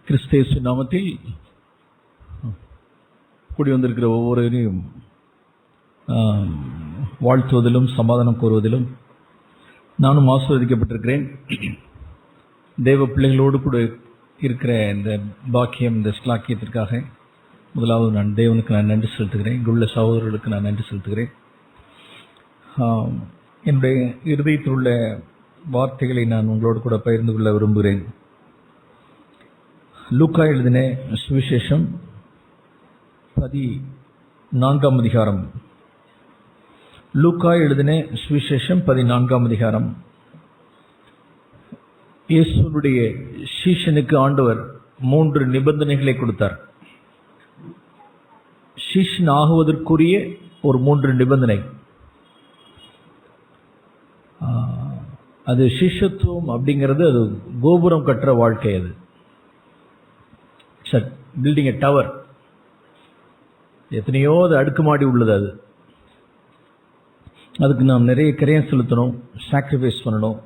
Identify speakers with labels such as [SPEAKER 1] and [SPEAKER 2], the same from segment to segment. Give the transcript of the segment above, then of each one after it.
[SPEAKER 1] கிறிஸ்தேசு நாமத்தில் கூடி வந்திருக்கிற ஒவ்வொருவரையும் வாழ்த்துவதிலும் சமாதானம் கோருவதிலும் நானும் ஆசீர்வதிக்கப்பட்டிருக்கிறேன். தேவ பிள்ளைகளோடு கூட இருக்கிற இந்த பாக்கியம், இந்த ஸ்லாக்கியத்திற்காக முதலாவது நான் தேவனுக்கு நன்றி செலுத்துகிறேன். இங்குள்ள சகோதரர்களுக்கு நான் நன்றி செலுத்துகிறேன். என்னுடைய இருதயத்தில் உள்ள வார்த்தைகளை நான் உங்களோடு கூட பகிர்ந்து கொள்ள விரும்புகிறேன். லூக்கா எழுதின சுவிசேஷம் 14ஆம் அதிகாரம். லூக்கா எழுதின சுவிசேஷம் 14ஆம் அதிகாரம். இயேசுவுடைய சீஷனுக்கு ஆண்டவர் 3 நிபந்தனைகளை கொடுத்தார். சீஷன் ஆகுவதற்குரிய ஒரு 3 நிபந்தனை. அது சிஷ்யத்துவம் அப்படிங்கிறது, அது கோபுரம் கட்டுற வாழ்க்கை. அது பில்டிங் எ டவர். எத்தனையோ அது அடுக்குமாடி உள்ளது. அதுக்கு நாம் நிறைய கிரயம் செலுத்தணும், சாக்ரிஃபைஸ் பண்ணணும்.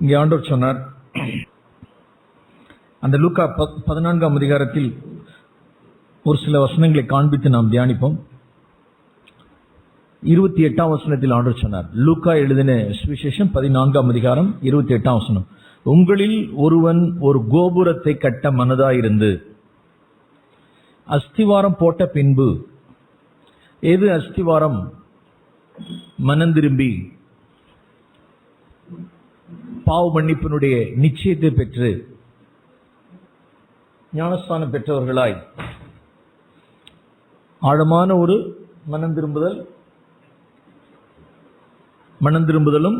[SPEAKER 1] இங்கே ஆண்டவர் சொன்னார், அந்த லூக்கா 14ஆம் அதிகாரத்தில் ஒரு சில வசனங்களை காண்பித்து நாம் தியானிப்போம். 28ஆம் வசனத்தில் ஆண்டவர் சொன்னார், லூக்கா எழுதின சுவிசேஷம் 14ஆம் அதிகாரம் 28ஆம் வசனம், உங்களில் ஒருவன் ஒரு கோபுரத்தை கட்ட மனதாயிருந்து அஸ்திவாரம் போட்ட பின்பு. எது அஸ்திவாரம்? மனந்திரும்பி பாவ மன்னிப்பினுடைய நிச்சயத்தை பெற்று ஞானஸ்தானம் பெற்றவர்களாய் ஆழமான ஒரு மனந்திரும்புதலும்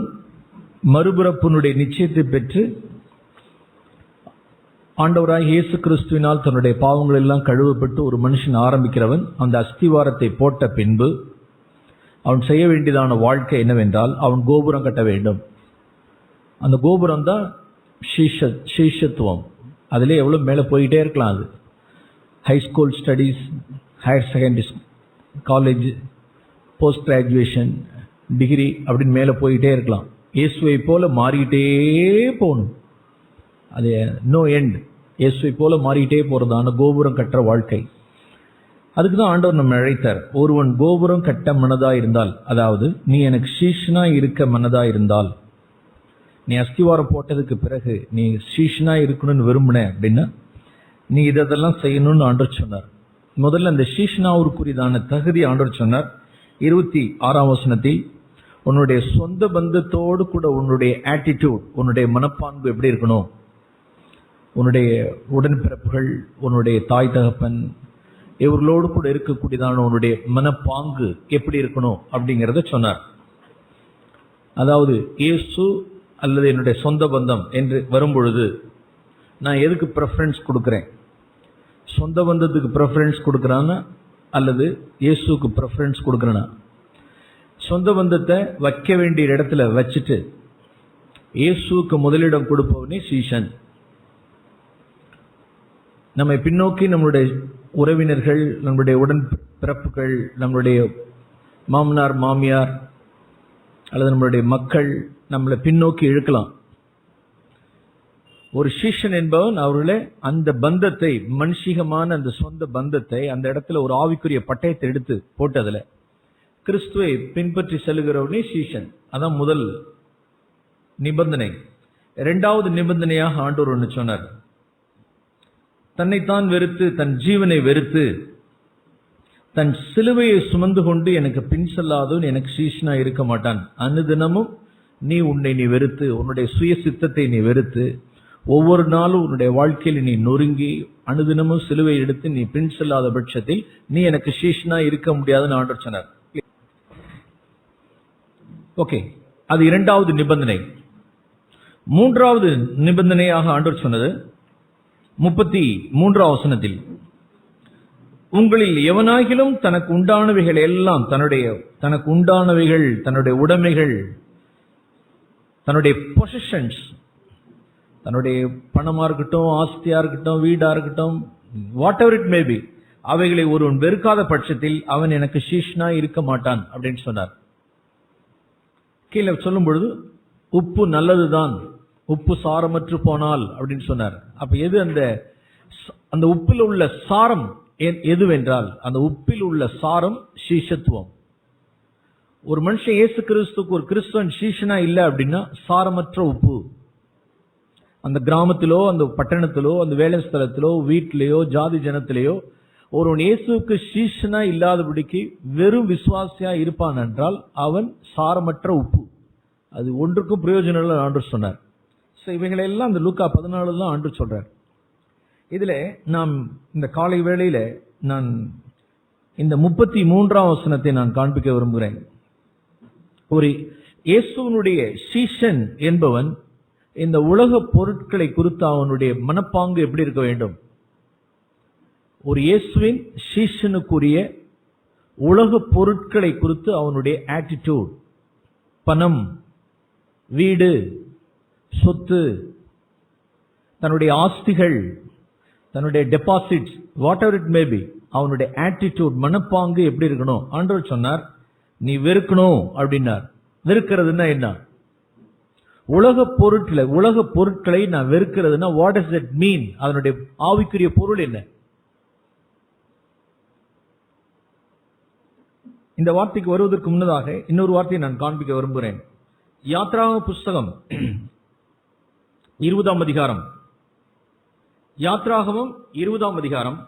[SPEAKER 1] மறுபிறப்பினுடைய நிச்சயத்தை பெற்று ஆண்டவராய் இயேசு கிறிஸ்துவினால் தன்னுடைய பாவங்கள் எல்லாம் கழுவப்பட்டு ஒரு மனுஷன் ஆரம்பிக்கிறவன் அந்த அஸ்திவாரத்தை போட்ட பின்பு அவன் செய்ய வேண்டியதான வாழ்க்கை என்னவென்றால், அவன் கோபுரம் கட்ட வேண்டும். அந்த கோபுரம் தான் சீஷத்துவம். அதிலே எவ்வளோ மேலே போயிட்டே இருக்கலாம். அது high school studies, higher secondary, college, post graduation, degree அப்படின்னு மேலே போயிட்டே இருக்கலாம். இயேசுவை போல மாறிக்கிட்டே போகணும். அது நோ எண்ட். இயேசுவை போல மாறிக்கிட்டே போகிறதான கோபுரம் கட்டுற வாழ்க்கை. அதுக்கு தான் ஆண்டவர் நம்ம அழைத்தார். ஒருவன் கோபுரம் கட்ட மனதாக இருந்தால், அதாவது நீ எனக்கு சீஷனா இருக்க மனதாக இருந்தால், நீ அஸ்திவாரம் போட்டதுக்கு பிறகு நீ சீஷனா இருக்கணும்னு விரும்பின அப்படின்னா நீ இதெல்லாம் செய்யணும்னு ஆண்டவர் சொன்னார். முதல்ல அந்த சீஷனாவுக்குரியதான தகுதி ஆண்டவர் சொன்னார். 26ஆம் வசனத்தில், உன்னுடைய சொந்த பந்தத்தோடு கூட உன்னுடைய ஆட்டிடியூட், உன்னுடைய மனப்பான்பு எப்படி இருக்கணும், உன்னுடைய உடன்பிறப்புகள், உன்னுடைய தாய் தகப்பன், இவர்களோடு கூட இருக்கக்கூடியதான உன்னுடைய மனப்பாங்கு எப்படி இருக்கணும் அப்படிங்கிறத சொன்னார். அதாவது இயேசு அல்லது என்னுடைய சொந்த பந்தம் என்று வரும்பொழுது நான் எதுக்கு ப்ரெஃபரன்ஸ் கொடுக்குறேன்? சொந்த பந்தத்துக்கு ப்ரெஃபரன்ஸ் கொடுக்குறான்னா அல்லது இயேசுக்கு ப்ரெஃபரன்ஸ் கொடுக்குறேன்னா? சொந்த பந்தத்தை வைக்க வேண்டிய இடத்துல வச்சுட்டு இயேசுக்கு முதலிடம் கொடுப்பவனே சீஷன். நம்மை பின்னோக்கி நம்மளுடைய உறவினர்கள், நம்மளுடைய உடன் பிறப்புகள், நம்மளுடைய மாமனார் மாமியார் அல்லது நம்மளுடைய மக்கள் நம்மளை பின்னோக்கி இழுக்கலாம். ஒரு சீஷன் என்பவன் அவர்களே அந்த பந்தத்தை, மனுஷிகமான அந்த சொந்த பந்தத்தை அந்த இடத்துல ஒரு ஆவிக்குரிய பட்டயத்தை எடுத்து போட்டு அதில் கிறிஸ்துவை பின்பற்றி செல்கிறவனே சீஷன். அதான் முதல் நிபந்தனை. 2வது நிபந்தனையாக ஆண்டவர் ஒன்று சொன்னார். தன்னைத்தான் வெறுத்து, தன் ஜீவனை வெறுத்து, தன் சிலுவையை சுமந்து கொண்டு எனக்கு பின் செல்லாதவன் எனக்கு சீஷனா இருக்க மாட்டான். அனுதினமும் நீ உன்னை வெறுத்து, உன்னுடைய சுய சித்தத்தை நீ வெறுத்து, ஒவ்வொரு நாளும் உன்னுடைய வாழ்க்கையில் நீ நொறுங்கி அனுதினமும் சிலுவை எடுத்து நீ பின் செல்லாத பட்சத்தில் நீ எனக்கு சீஷனா இருக்க முடியாதுன்னு ஆண்டவர் சொன்னார். ஓகே, அது 2வது நிபந்தனை. 3வது நிபந்தனையாக ஆண்டவர் சொன்னது 33ஆம் வசனத்தில், உங்களில் எவனாகிலும் தனக்கு உண்டானவைகள் எல்லாம், தனக்கு உண்டானவைகள், தன்னுடைய உடைமைகள், தன்னுடைய பொசிஷன்ஸ், தன்னுடைய பணமா இருக்கட்டும், ஆஸ்தியா இருக்கட்டும், வீடா இருக்கட்டும், what ever it may be, அவைகளை ஒருவன் வெறுக்காத பட்சத்தில் அவன் எனக்கு சீஷனா இருக்க மாட்டான் அப்படின்னு சொன்னார். கீழே சொல்லும் பொழுது, உப்பு நல்லதுதான், உப்பு சாரமற்று போனால் அப்படின்னு சொன்னார். அப்ப எது அந்த உப்பில் உள்ள சாரம் எதுவென்றால், அந்த உப்பில் உள்ள சாரம் சீஷத்துவம். ஒரு மனுஷன் இயேசு கிறிஸ்துக்கு ஒரு கிறிஸ்துவன் சீஷனா இல்ல அப்படின்னா சாரமற்ற உப்பு. அந்த கிராமத்திலோ அந்த பட்டணத்திலோ அந்த வேலை ஸ்தலத்திலோ வீட்டிலேயோ ஜாதி ஜனத்திலேயோ ஒருவன் இயேசுக்கு சீஷனா இல்லாதபடிக்கு வெறும் விசுவாசியா இருப்பான் என்றால் அவன் சாரமற்ற உப்பு. அது ஒன்றுக்கும் பிரயோஜனம் இல்லை ஆண்டு சொன்னார். இவைகளை எல்லாம் அந்த லூக்கா 14 தான் ஆண்டு சொல்றார். இதுல நாம் இந்த காலை வேளையில நான் இந்த 33ஆம் வசனத்தை நான் காண்பிக்க விரும்புகிறேன். ஒரு இயேசுனுடைய சீஷன் என்பவன் இந்த உலக பொருட்களை குறித்து அவனுடைய மனப்பாங்கு எப்படி இருக்க வேண்டும்? ஒரு இயேசுவின் சீஷனுக்குரிய உலக பொருட்களை குறித்து அவனுடைய ஆட்டிடியூட், பணம், வீடு, சொத்து, தன்னுடைய ஆஸ்திகள், தன்னுடைய deposits, what ever it may be, அவனுடைய ஆட்டிடியூட், மனப்பாங்கு எப்படி இருக்கணும்? ஆண்டவர் சொன்னார், நீ வெறுக்கணும் அப்படின்னார். வெறுக்கிறதுனா என்ன? உலக பொருட்களை நான் வெறுக்கிறதுனா வாட் டஸ் தட் மீன்? அதனுடைய ஆவிக்குரிய பொருள் என்ன? இந்த வார்த்தைக்கு வருவதற்கு முன்னதாக இன்னொரு வார்த்தையை நான் காண்பிக்க விரும்புகிறேன். யாத்ராகம புஸ்தகம் 20ஆம் அதிகாரம். யாத்ராகமம் 20ஆம் அதிகாரம்.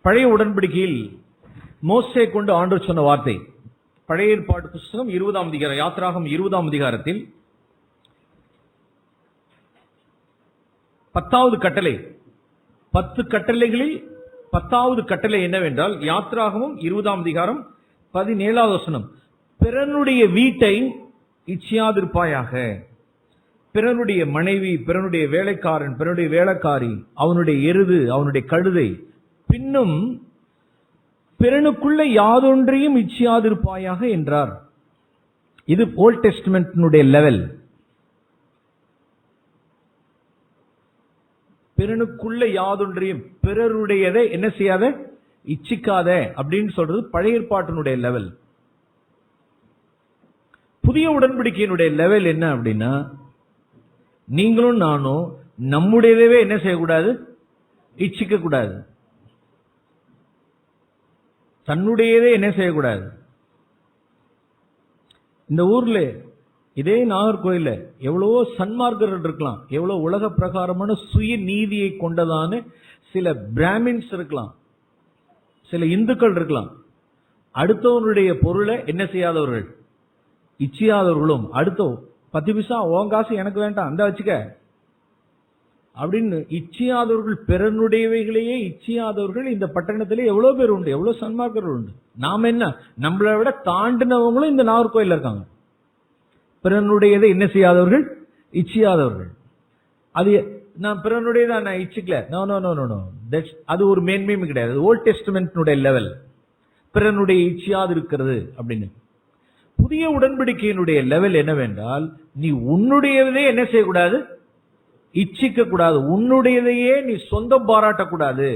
[SPEAKER 1] பழைய உடன்படிக்கையில் மோசே கொண்டு ஆண்டவர் சொன்ன வார்த்தை. பழைய ஏற்பாடு புஸ்தகம் 20ஆம் அதிகாரம், யாத்ராகமம் 20ஆம் அதிகாரத்தில் 10வது கட்டளை. 10 கட்டளைகளில் 10வது கட்டளை என்னவென்றால், யாத்ராகமம் 20ஆம் அதிகாரம் 17வது வசனம், பிறனுடைய வீட்டை இச்சியாதிருப்பாயாக. பிறனுடைய மனைவி, பிறனுடைய வேலைக்காரன், பிறனுடைய வேலைக்காரி, அவனுடைய எருது, அவனுடைய கழுதை, பின்னும் பிறனுக்குள்ள யாதொன்றையும் இச்சியாதிருப்பாயாக என்றார். இது ஓல்ட் டெஸ்டமென்ட்னுடைய லெவல். பிறனுக்குள்ள யாதொன்றையும், பிறருடையதை என்ன செய்யாத, இச்சிக்காத அப்படின்னு சொல்றது பழைய ஏற்பாட்டினுடைய லெவல். புதிய உடன்படிக்கையினுடைய லெவல் என்ன அப்படின்னா, நீங்களும் நானும் நம்முடையதவே என்ன செய்யக்கூடாது, இச்சிக்க கூடாது. தன்னுடையதே என்ன செய்யக்கூடாது. இந்த ஊர்ல, இதே நாகர்கோயில எவ்வளவோ சன்மார்க்கர்கள் இருக்கலாம், எவ்வளவு உலக பிரகாரமான சுய நீதியை கொண்டதான சில பிராமின்ஸ் இருக்கலாம், சில இந்துக்கள் இருக்கலாம். அடுத்தவனுடைய பொருளை என்ன செய்யாதவர்கள், இச்சியாதவர்களும், அடுத்த 10 பைசா உன் காசு எனக்கு வேண்டாம் அந்த வச்சுக்க அப்படின்னு இச்சியாதவர்கள், பிறனுடையவைகளையே இச்சியாதவர்கள் இந்த பட்டணத்திலே எவ்வளவு பேர் உண்டு, எவ்வளவு சன்மார்க்கர்கள் உண்டு. நாம என்ன, நம்மளை விட தாண்டினவங்களும் இந்த நாகர்கோயில் இருக்காங்க. பிறனுடையதை என்ன செய்யாதவர்கள், இச்சியாதவர்கள். அது நான் பிறனுடையதை நான் இச்சிக்கல, no no no no no, அது ஒரு மேன்மையும் கிடையாது. ஓல்ட் டெஸ்டமென்ட்னுடைய லெவல் பிறனுடைய இச்சியாது இருக்கிறது அப்படின்னு. புதிய உடன்படிக்கையினுடைய லெவல் என்னவென்றால், நீ உன்னுடையதே என்ன செய்யக்கூடாது, இச்சிக்க கூடாது. உன்னுடையதையே நீ சொந்தம் பாராட்டக்கூடாது,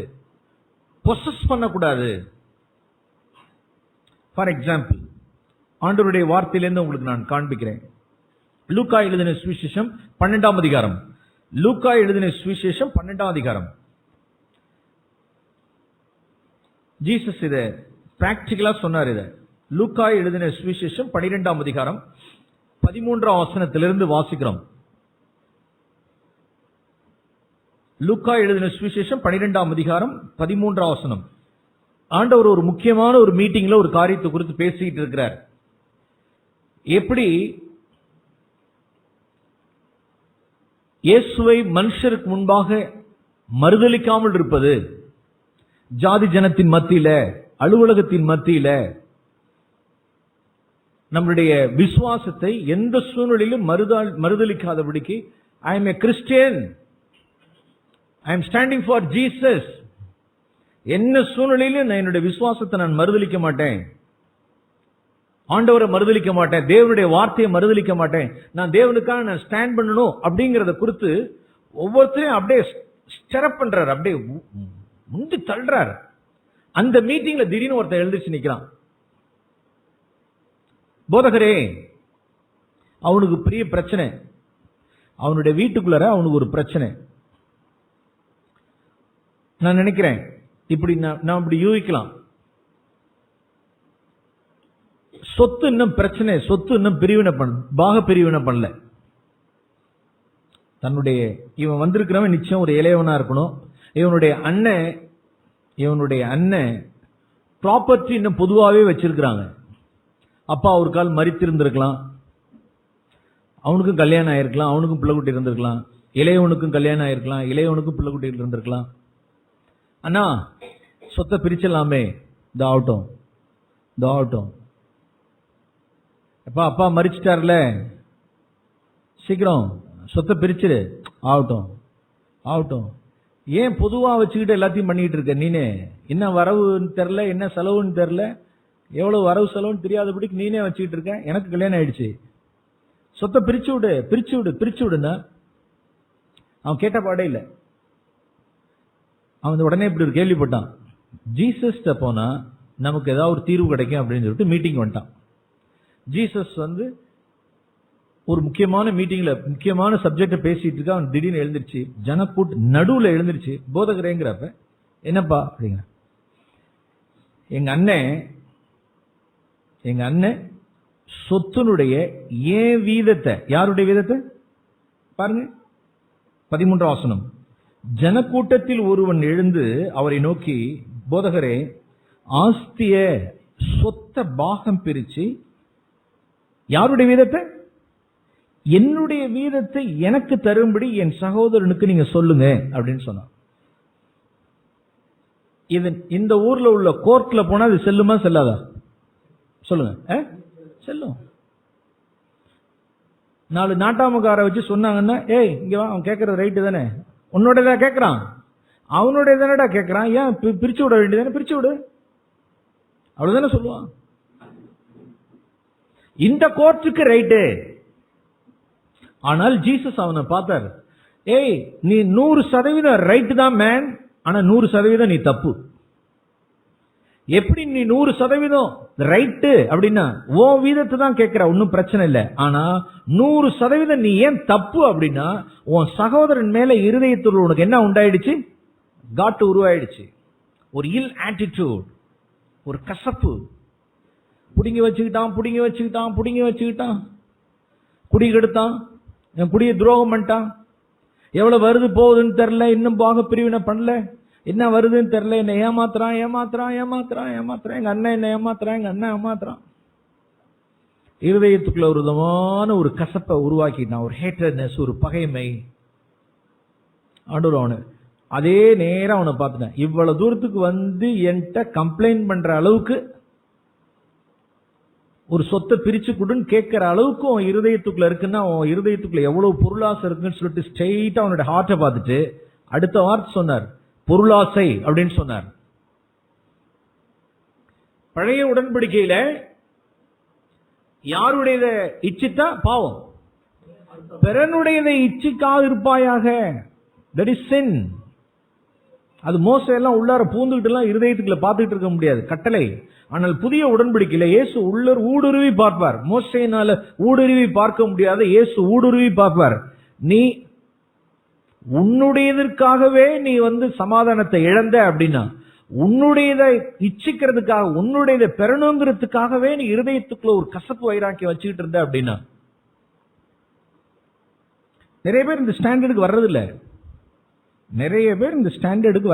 [SPEAKER 1] பொசஸ் பண்ணக்கூடாது. ஃபார் எக்ஸாம்பிள், ஆண்டவருடைய வார்த்தையிலிருந்து உங்களுக்கு நான் காண்பிக்கிறேன். லூக்கா எழுதின சுவிசேஷம் 12ஆம் அதிகாரம். லூக்கா எழுதின சுவிசேஷம் 12ஆம் அதிகாரம். ஜீசஸ் இதை பிராக்டிகலா சொன்னார். இதை லூக்கா எழுதின சுவிசேஷம் 12ஆம் அதிகாரம் 13ஆம் வசனத்திலிருந்து வாசிக்கிறோம். லூக்கா எழுதின சுவிசேஷம் 12ஆம் அதிகாரம் 13ஆம் வசனம். ஆண்டவர் ஒரு முக்கியமான ஒரு மீட்டிங்ல ஒரு காரியத்தை குறித்து பேசிட்டு இருக்கிறார். எப்படி இயேசுவை மனுஷருக்கு முன்பாக மறுதலிக்காமல் இருப்பது, ஜாதி ஜனத்தின் மத்தியில, அலுவலகத்தின் மத்தியில நம்முடைய விசுவாசத்தை எந்த சூழ்நிலையிலும் மறுதலிக்காதபடிக்கு, I am a Christian, I am standing for Jesus. என்ன சூழ்நிலையிலும் நான் என்னுடைய விசுவாசத்தை நான் மறுதலிக்க மாட்டேன், ஆண்டவரை மறுதலிக்க மாட்டேன், தேவனுடைய வார்த்தையை மறுதலிக்க மாட்டேன், நான் தேவனுக்காக நான் ஸ்டாண்ட் பண்ணணும் அப்படிங்கறத குறித்து ஒவ்வொருத்தரையும் அப்படியே ஸ்டெரப் பண்றாரு, அப்படியே முந்தி தள்ளுறாரு. அந்த மீட்டிங்ல திடீர்னு ஒருத்தர் எழுந்திருச்சு நிக்கிறான். போதகரே, அவனுக்கு பெரிய பிரச்சனை, அவனுடைய வீட்டுக்குள்ளார அவனுக்கு ஒரு பிரச்சனை. நான் நினைக்கிறேன் இப்படி நான் இப்படி யூகிக்கலாம், சொத்து இன்னும் பிரச்சனை, சொத்து இன்னும் பாக பிரிவினை பண்ணல. தன்னுடைய இவன் வந்திருக்கிறவன் நிச்சயம் ஒரு இளையவனா இருக்கணும். இவனுடைய அண்ணன் ப்ராப்பர்ட்டி இன்னும் பொதுவாகவே வச்சிருக்கிறாங்க. அப்பா ஒரு கால் மரித்திருந்திருக்கலாம், அவனுக்கும் கல்யாணம் ஆயிருக்கலாம், அவனுக்கும் பிள்ளைக்குட்டி இருந்திருக்கலாம், இளையவனுக்கும் கல்யாணம் ஆயிருக்கலாம், இளையவனுக்கும் பிள்ளைக்குட்டி இருந்திருக்கலாம். அண்ணா சொத்தை பிரிச்சலாமே, ஆகட்டும் அப்பா மரிச்சிட்டார்ல, சீக்கிரம் சொத்தை பிரிச்சிரு, ஆகட்டும். ஏன் பொதுவா வச்சுக்கிட்டு எல்லாத்தையும் பண்ணிட்டு இருக்க? நீனே என்ன வரவுன்னு தெரியல, என்ன செலவுன்னு தெரியல, எவ்வளவு வரவு செலவுன்னு தெரியாதபடிக்கு நீனே வச்சுக்கிட்டு இருக்க. எனக்கு கல்யாணம் ஆயிடுச்சு, சொத்தை பிரிச்சு விடுன்னா அவன் கேட்ட பாடே இல்லை. அவன் உடனே இப்படி ஒரு கேள்விப்பட்டான், ஜீசஸ் போனா நமக்கு ஏதாவது ஒரு தீர்வு கிடைக்கும் அப்படின்னு சொல்லிட்டு மீட்டிங் வந்துட்டான். ஜீசஸ் ஒரு முக்கியமான மீட்டிங்ல முக்கியமான சப்ஜெக்ட பேசிட்டு இருக்க. அவன் திடீர்னு எழுந்திருச்சு, ஜனக்கூட்டு நடுவுல எழுந்திருச்சு, போதகரேங்கிறப்ப என்னப்பா அப்படிங்கிற, எங்க அண்ணன் சொத்தினுடைய ஏன் வீதத்தை, யாருடைய வீதத்தை பாருங்க, 13 வசனம். ஜனக்கூட்டத்தில் ஒருவன் எழுந்து அவரை நோக்கி, போதகரே, ஆஸ்திய சொத்த பாகம் பிரிச்சு யாருடைய வீதத்தை, என்னுடைய வீதத்தை எனக்கு தரும்படி என் சகோதரனுக்கு நீங்க சொல்லுங்க அப்படின்னு சொன்னான். இந்த ஊர்ல உள்ள கோர்ட்ல போனா அது செல்லுமா செல்லாதா சொல்லுங்க? செல்லும். 4 நாட்டாமக்கார வச்சு சொன்னாங்கன்னா, ஏய் இங்க வா, அவன் கேட்கறது ரைட்டு தானே, உன்னோட கேட்கறான், அவனுடைய தானடா கேட்கறான், ஏன் பிரிச்சு விட வேண்டியதானே, பிரிச்சு விடு, அவ்வளவுதானே சொல்லுவான். இந்த கோர்ட்டுக்கு ரைட்டு. ஆனால் ஜீசஸ் அவனை பார்த்தார், ஏய் நீ 100% ரைட்டு தான் மேன், ஆனா 100% நீ தப்பு. எப்படி நீ 100% ரைட்டு அப்படின்னா உன் வீதத்தை தான் கேட்கிற, ஒன்னும் பிரச்சனை இல்லை. ஆனா 100% நீ ஏன் தப்பு அப்படின்னா, உன் சகோதரன் மேல இருதயத்தில் உனக்கு என்ன உண்டாயிடுச்சு, காட்டு உருவாயிடுச்சு, ஒரு இல் ஆட்டிடியூட், ஒரு கசப்பு. புடிங்கி வச்சுக்கிட்டான், குடி கெடுத்தான், குடிய துரோகம் பண்ணிட்டான், எவ்வளவு வருது போகுதுன்னு தெரியல, இன்னும் பாக பிரிவினை பண்ணல, என்ன வருதுன்னு தெரியல, என்ன ஏமாத்துறான், எங்க அண்ணன் என்ன ஏமாத்துறான். இருதயத்துக்குள்ள ஒரு விதமான ஒரு கசப்பை உருவாக்கிட்டான், ஒரு ஹேட்ரட்னஸ், ஒரு பகைமை. ஆண்டவர் அவனு அதே நேரம் அவனை பார்த்துட்டான், இவ்வளவு தூரத்துக்கு வந்து என்கிட்ட கம்ப்ளைண்ட் பண்ற அளவுக்கு, ஒரு சொத்தை பிரிச்சு கொடுன்னு கேட்கிற அளவுக்கு உன் இருதயத்துக்குள்ள இருக்குன்னா, உன் இருதயத்துக்குள்ள எவ்வளவு பொருளாசை இருக்குன்னு சொல்லிட்டு ஸ்ட்ரெயிட்டா அவனுடைய ஹார்ட்டை பார்த்துட்டு அடுத்த வார்த்தை சொன்னார், பொருளாசை அப்படின்னு சொன்னார். பழைய உடன்படிக்கையில யாருடையதை இச்சித்தா பாவம், பிறனுடையதை இச்சிக்காது இருப்பாயாக, தட் இஸ் சின். அது மோசை எல்லாம் உள்ளார பூந்துகிட்டு எல்லாம் இருதயத்துக்குள்ள பார்த்துட்டு இருக்க முடியாது, கட்டளை. ஆனால் புதிய உடன்படிக்கையில இயேசு உள்ளர் ஊடுருவி பார்ப்பார். மோசையினால ஊடுருவி பார்க்க முடியாத இயேசு ஊடுருவி பார்ப்பார். நீ உன்னுடையதற்காகவே நீ சமாதானத்தை இழந்த அப்படின்னா, உன்னுடையதை இச்சிக்கிறதுக்காக, உன்னுடையதை பெறணுங்கிறதுக்காகவே நீ இருதயத்துக்குள்ள ஒரு கசப்பு வைராக்கியம் வச்சுக்கிட்டு இருந்த அப்படின்னா, நிறைய பேர் இந்த ஸ்டாண்டர்டுக்கு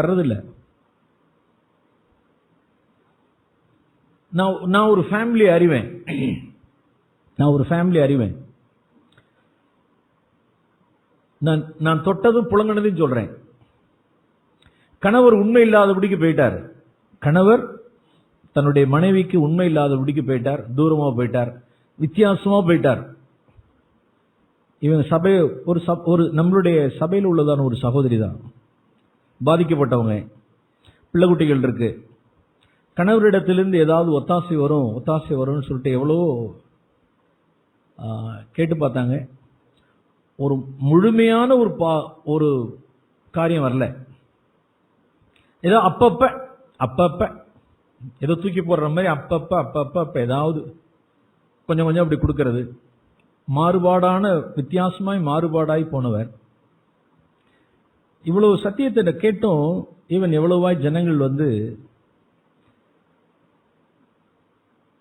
[SPEAKER 1] வர்றதில்லை. நான் ஒரு ஃபேமிலி அறிவேன். நான் தொட்டதும் புலங்கினதையும் சொல்றேன். கணவர் உண்மை இல்லாதபடிக்கு போயிட்டார். கணவர் தன்னுடைய மனைவிக்கு உண்மை இல்லாதபடிக்கு போயிட்டார், தூரமா போயிட்டார், வித்தியாசமா போயிட்டார். இவங்க ஒரு நம்மளுடைய சபையில் உள்ளதான ஒரு சகோதரி தான், பாதிக்கப்பட்டவங்க, பிள்ளை குட்டிகள் இருக்கு. கணவரிடத்திலிருந்து ஏதாவது ஒத்தாசை வரும்னு சொல்லிட்டு எவ்வளவோ கேட்டு பார்த்தாங்க. ஒரு முழுமையான ஒரு காரியம் வரல. ஏதோ அப்பப்ப ஏதோ தூக்கி போடுற மாதிரி அப்பப்ப ஏதாவது கொஞ்சம் அப்படி கொடுக்கறது. மாறுபாடான மாறுபாடாய் போனவர். இவ்வளவு சத்தியத்தை கேட்டும் இவன் எவ்வளவாய் ஜனங்கள்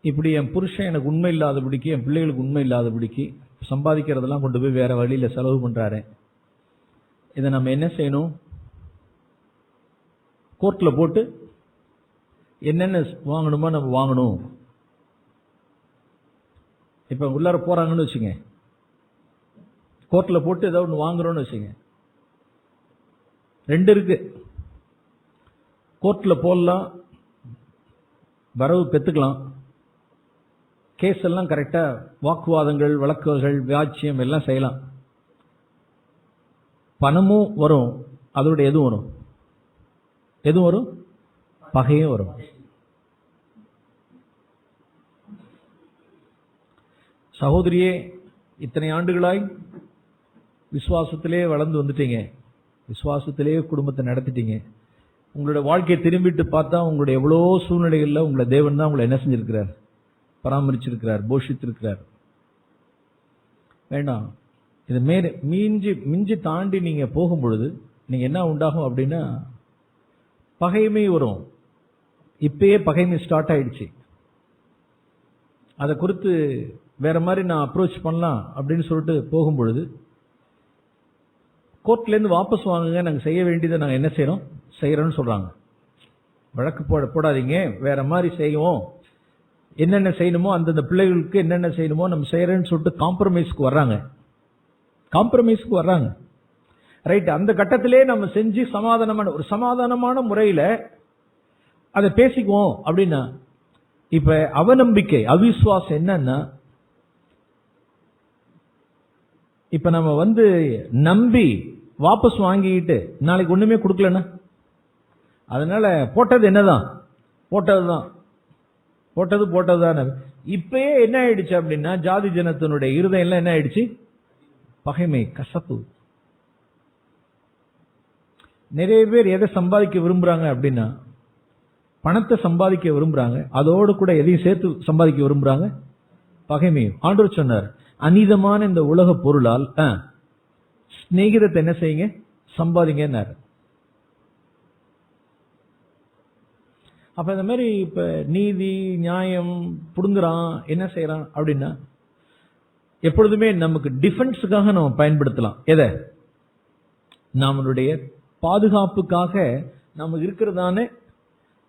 [SPEAKER 1] இப்படி என் புருஷன் எனக்கு உண்மை இல்லாதபடிக்கு, என் பிள்ளைகளுக்கு உண்மை இல்லாதபடிக்கு சம்பாதிக்கிறதெல்லாம் கொண்டு போய் வேற வழியில செலவு பண்றாரு. இதை நம்ம என்ன செய்யணும்? கோர்ட்ல போட்டு என்னென்ன வாங்கணுமோ நம்ம வாங்கணும். இப்ப உள்ளார போறாங்கன்னு வச்சுங்க, கோர்ட்ல போட்டு ஏதாவது ஒன்று வாங்குறோம்னு வச்சுங்க. ரெண்டு இருக்கு. கோர்ட்ல போடலாம், வரவு பெற்றுக்கலாம், கேஸ் எல்லாம் கரெக்டா, வாக்குவாதங்கள், வழக்குகள், வியாட்சியம் எல்லாம் செய்யலாம், பணமும் வரும். அதோட எதுவும் வரும்? பகையும் வரும். சகோதரியே, இத்தனை ஆண்டுகளாய் விசுவாசத்திலே வளர்ந்து வந்துட்டீங்க, விசுவாசத்திலே குடும்பத்தை நடத்திட்டீங்க. உங்களோட வாழ்க்கையை திரும்பிட்டு பார்த்தா உங்களுடைய எவ்வளோ சூழ்நிலைகள்ல உங்களை தேவன் தான் உங்களை என்ன செஞ்சிருக்கிறார்? பராமரிச்சிருக்கிறார், போஷித்திருக்கிறார். வேண்டாம், இது மிஞ்சி தாண்டி நீங்க போகும் பொழுது நீங்க என்ன உண்டாகும் அப்படின்னா, பகைமை வரும். இப்பயே பகைமை ஸ்டார்ட் ஆயிடுச்சு. அதை குறித்து வேற மாதிரி நான் அப்ரோச் பண்ணலாம் அப்படின்னு சொல்லிட்டு போகும் பொழுது, கோர்ட்ல இருந்து வாபஸ் வாங்குங்க, நாங்கள் செய்ய வேண்டியதை நாங்கள் என்ன செய்யறோம்னு சொல்றாங்க. வழக்கு போடாதீங்க, வேற மாதிரி செய்வோம், என்னென்ன செய்யணுமோ அந்தந்த பிள்ளைகளுக்கு என்னென்ன செய்யணுமோ நம்ம செய்யறேன்னு சொல்லிட்டு காம்ப்ரமைஸ்க்கு வர்றாங்க. ரைட், அந்த கட்டத்திலே நம்ம செஞ்சு சமாதானமான முறையில அதை பேசிக்குவோம் அப்படின்னா, இப்ப அவநம்பிக்கை, அவிசுவாசம் என்னன்னா, இப்ப நம்ம நம்பி வாபஸ் வாங்கிட்டு நாளைக்கு ஒண்ணுமே கொடுக்கலன்னா, அதனால போட்டது என்னதான், போட்டதுதானே. இப்பயே என்ன ஆயிடுச்சு அப்படின்னா, ஜாதி ஜனத்தினுடைய இருதயம் எல்லாம் என்ன ஆயிடுச்சு? பகைமை, கசப்பு. நிறைய பேர் எதை சம்பாதிக்க விரும்புறாங்க அப்படின்னா, பணத்தை சம்பாதிக்க விரும்புறாங்க, அதோடு கூட எதையும் சேர்த்து சம்பாதிக்க விரும்புறாங்க? பகைமையும். ஆண்டவர் சொன்னார், அநீதமான இந்த உலக பொருளால் சிநேகிதத்தை என்ன செய்யுங்க? சம்பாதிங்க. அப்ப இந்த மாதிரி இப்ப நீதி நியாயம் புடுங்குறான், என்ன செய்யறான் அப்படின்னா, எப்பொழுதுமே நமக்கு டிஃபென்ஸுக்காக நம்ம பயன்படுத்தலாம். எதை? நம்மளுடைய பாதுகாப்புக்காக நமக்கு இருக்கிறதான